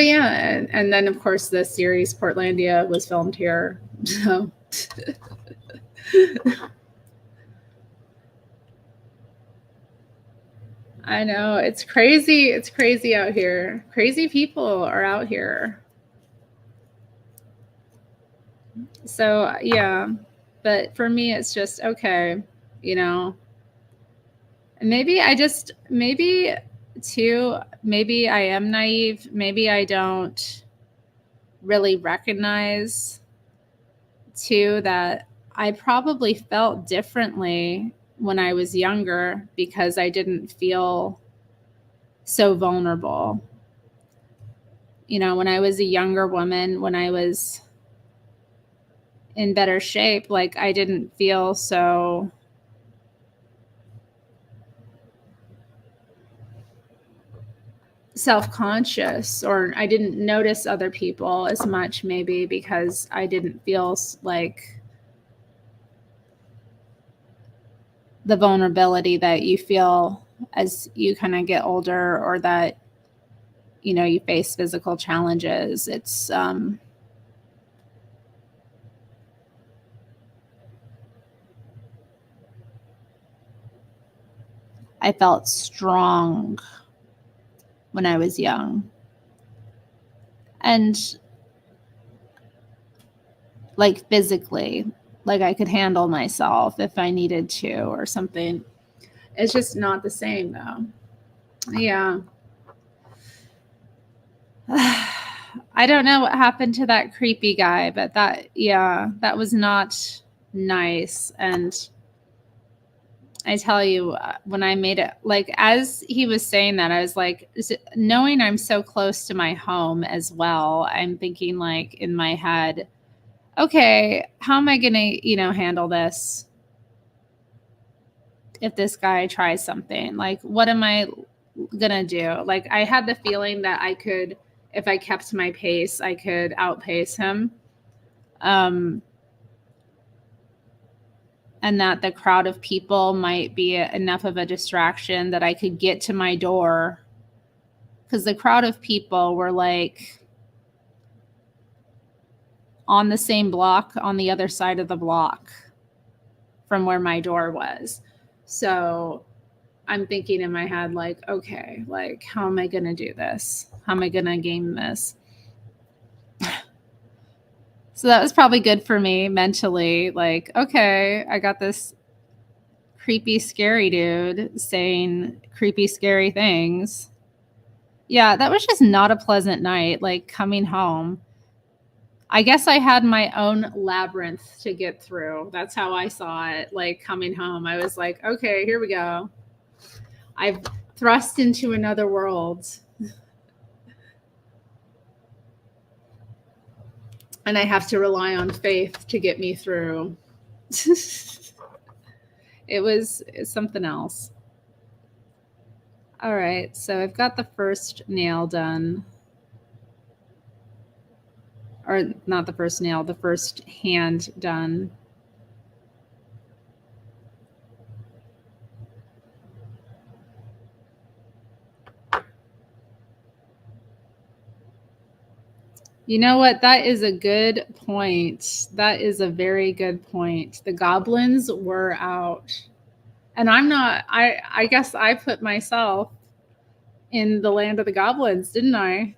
yeah, and then of course the series Portlandia was filmed here. So I know, it's crazy. It's crazy out here. Crazy people are out here. So yeah, but for me, it's just okay, you know. And maybe I am naive. Maybe I don't really recognize too that I probably felt differently when I was younger because I didn't feel so vulnerable. You know, when I was a younger woman, when I was in better shape, like I didn't feel so self-conscious, or I didn't notice other people as much, maybe because I didn't feel like the vulnerability that you feel as you kind of get older, or that, you know, you face physical challenges. It's I felt strong when I was young, and like physically, like I could handle myself if I needed to or something. It's just not the same though. Yeah. I don't know what happened to that creepy guy, but that was not nice. And I tell you, when I made it, like, as he was saying that, I was like, knowing I'm so close to my home as well, I'm thinking, like, in my head, okay, how am I going to, you know, handle this if this guy tries something? Like, what am I going to do? Like, I had the feeling that I could, if I kept my pace, I could outpace him. And that the crowd of people might be enough of a distraction that I could get to my door. Because the crowd of people were like on the same block, on the other side of the block from where my door was. So I'm thinking in my head, like, okay, like, how am I going to do this? How am I going to game this? So that was probably good for me mentally. Like, okay, I got this creepy, scary dude saying creepy, scary things. Yeah, that was just not a pleasant night, like coming home. I guess I had my own labyrinth to get through. That's how I saw it, like coming home. I was like, okay, here we go. I've thrust into another world. And I have to rely on faith to get me through. It's something else. All right, so I've got the first nail done. Or not the first nail, the first hand done. You know what? That is a good point. That is a very good point. The goblins were out. And I guess I put myself in the land of the goblins, didn't I?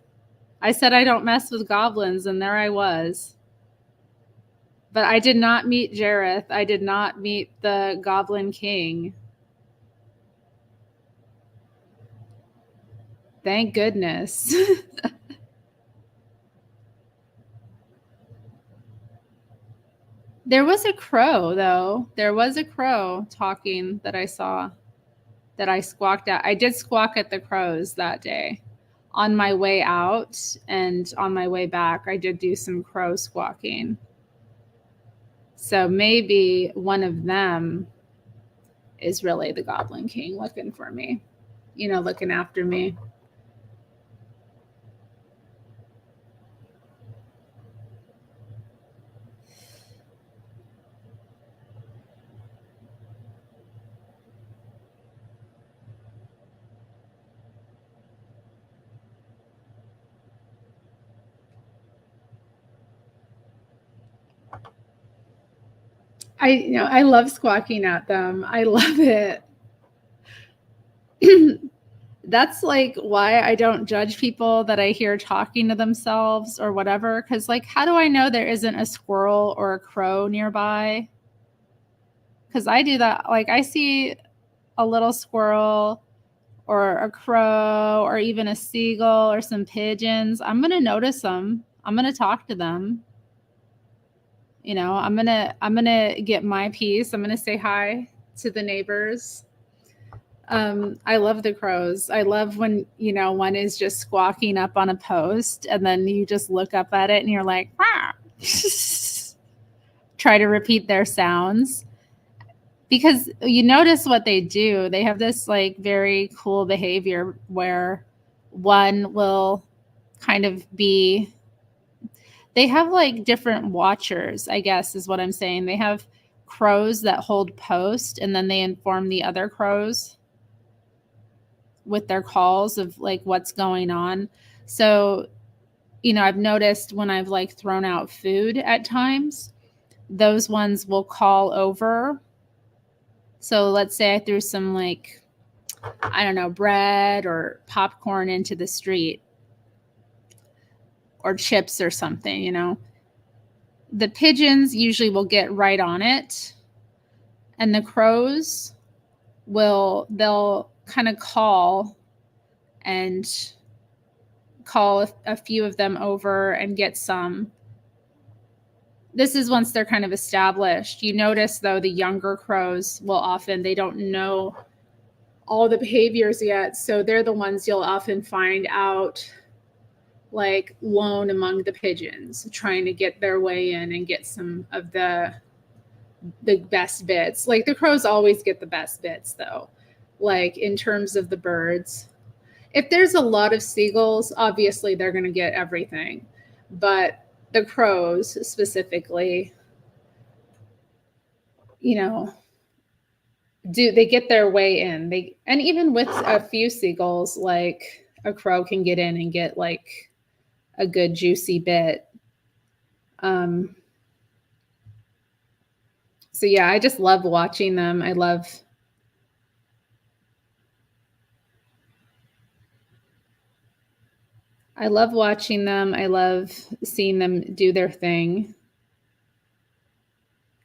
I said I don't mess with goblins, and there I was. But I did not meet Jareth. I did not meet the Goblin King. Thank goodness. There was a crow, though. There was a crow talking that I saw, that I squawked at. I did squawk at the crows that day. On my way out and on my way back, I did do some crow squawking. So maybe one of them is really the Goblin King looking for me, you know, looking after me. I love squawking at them. I love it. That's like why I don't judge people that I hear talking to themselves or whatever. Cause like, how do I know there isn't a squirrel or a crow nearby? Cause I do that. Like I see a little squirrel or a crow or even a seagull or some pigeons. I'm going to notice them. I'm going to talk to them. You know, I'm gonna get my piece. I'm gonna say hi to the neighbors. I love the crows. I love when, you know, one is just squawking up on a post and then you just look up at it and you're like, ah. Try to repeat their sounds. Because you notice what they do. They have this like very cool behavior where one will kind of be, they have like different watchers, I guess is what I'm saying. They have crows that hold post and then they inform the other crows with their calls of like what's going on. So, you know, I've noticed when I've like thrown out food at times, those ones will call over. So let's say I threw some like, I don't know, bread or popcorn into the street or chips or something, you know. The pigeons usually will get right on it, and the crows they'll kind of call a few of them over and get some. This is once they're kind of established. You notice though the younger crows will often, they don't know all the behaviors yet, so they're the ones you'll often find out like lone among the pigeons, trying to get their way in and get some of the best bits. Like the crows always get the best bits though, like in terms of the birds. If there's a lot of seagulls, obviously they're going to get everything, but the crows specifically, you know, they get their way in. And even with a few seagulls, like a crow can get in and get like a good juicy bit. So yeah, I just love watching them. I love watching them. I love seeing them do their thing.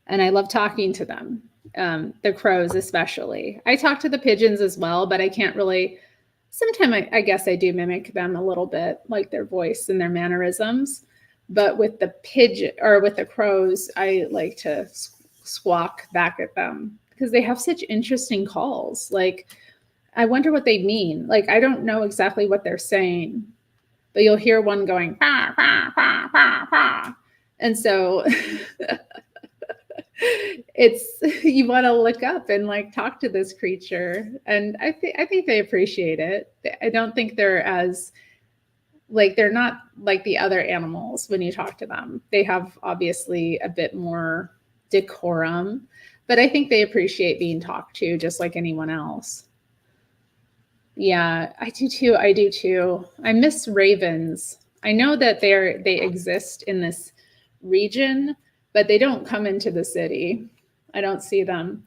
And I love talking to them, the crows especially. I talk to the pigeons as well, but I can't really, sometimes I guess I do mimic them a little bit, like their voice and their mannerisms. But with the with the crows, I like to squawk back at them because they have such interesting calls. Like, I wonder what they mean. Like, I don't know exactly what they're saying, but you'll hear one going, bah, bah, bah, bah, bah. And so you want to look up and like talk to this creature. And I think they appreciate it. I don't think they're not like the other animals when you talk to them. They have obviously a bit more decorum, but I think they appreciate being talked to just like anyone else. Yeah, I do too. I miss ravens. I know that they exist in this region, but they don't come into the city. I don't see them.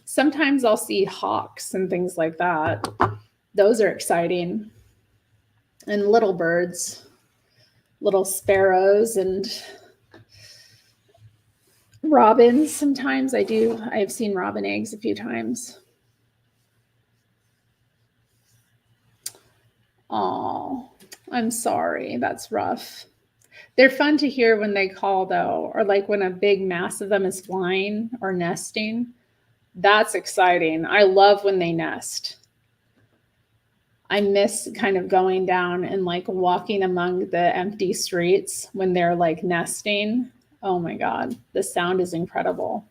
Sometimes I'll see hawks and things like that. Those are exciting. And little birds, little sparrows and robins. Sometimes I've seen robin eggs a few times. Oh, I'm sorry. That's rough. They're fun to hear when they call though, or like when a big mass of them is flying or nesting. That's exciting. I love when they nest. I miss kind of going down and like walking among the empty streets when they're like nesting. Oh my God, the sound is incredible.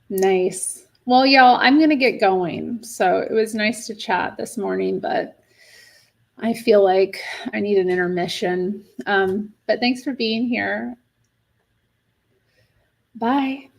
Nice. Well, y'all, I'm going to get going. So it was nice to chat this morning, but I feel like I need an intermission. But thanks for being here. Bye.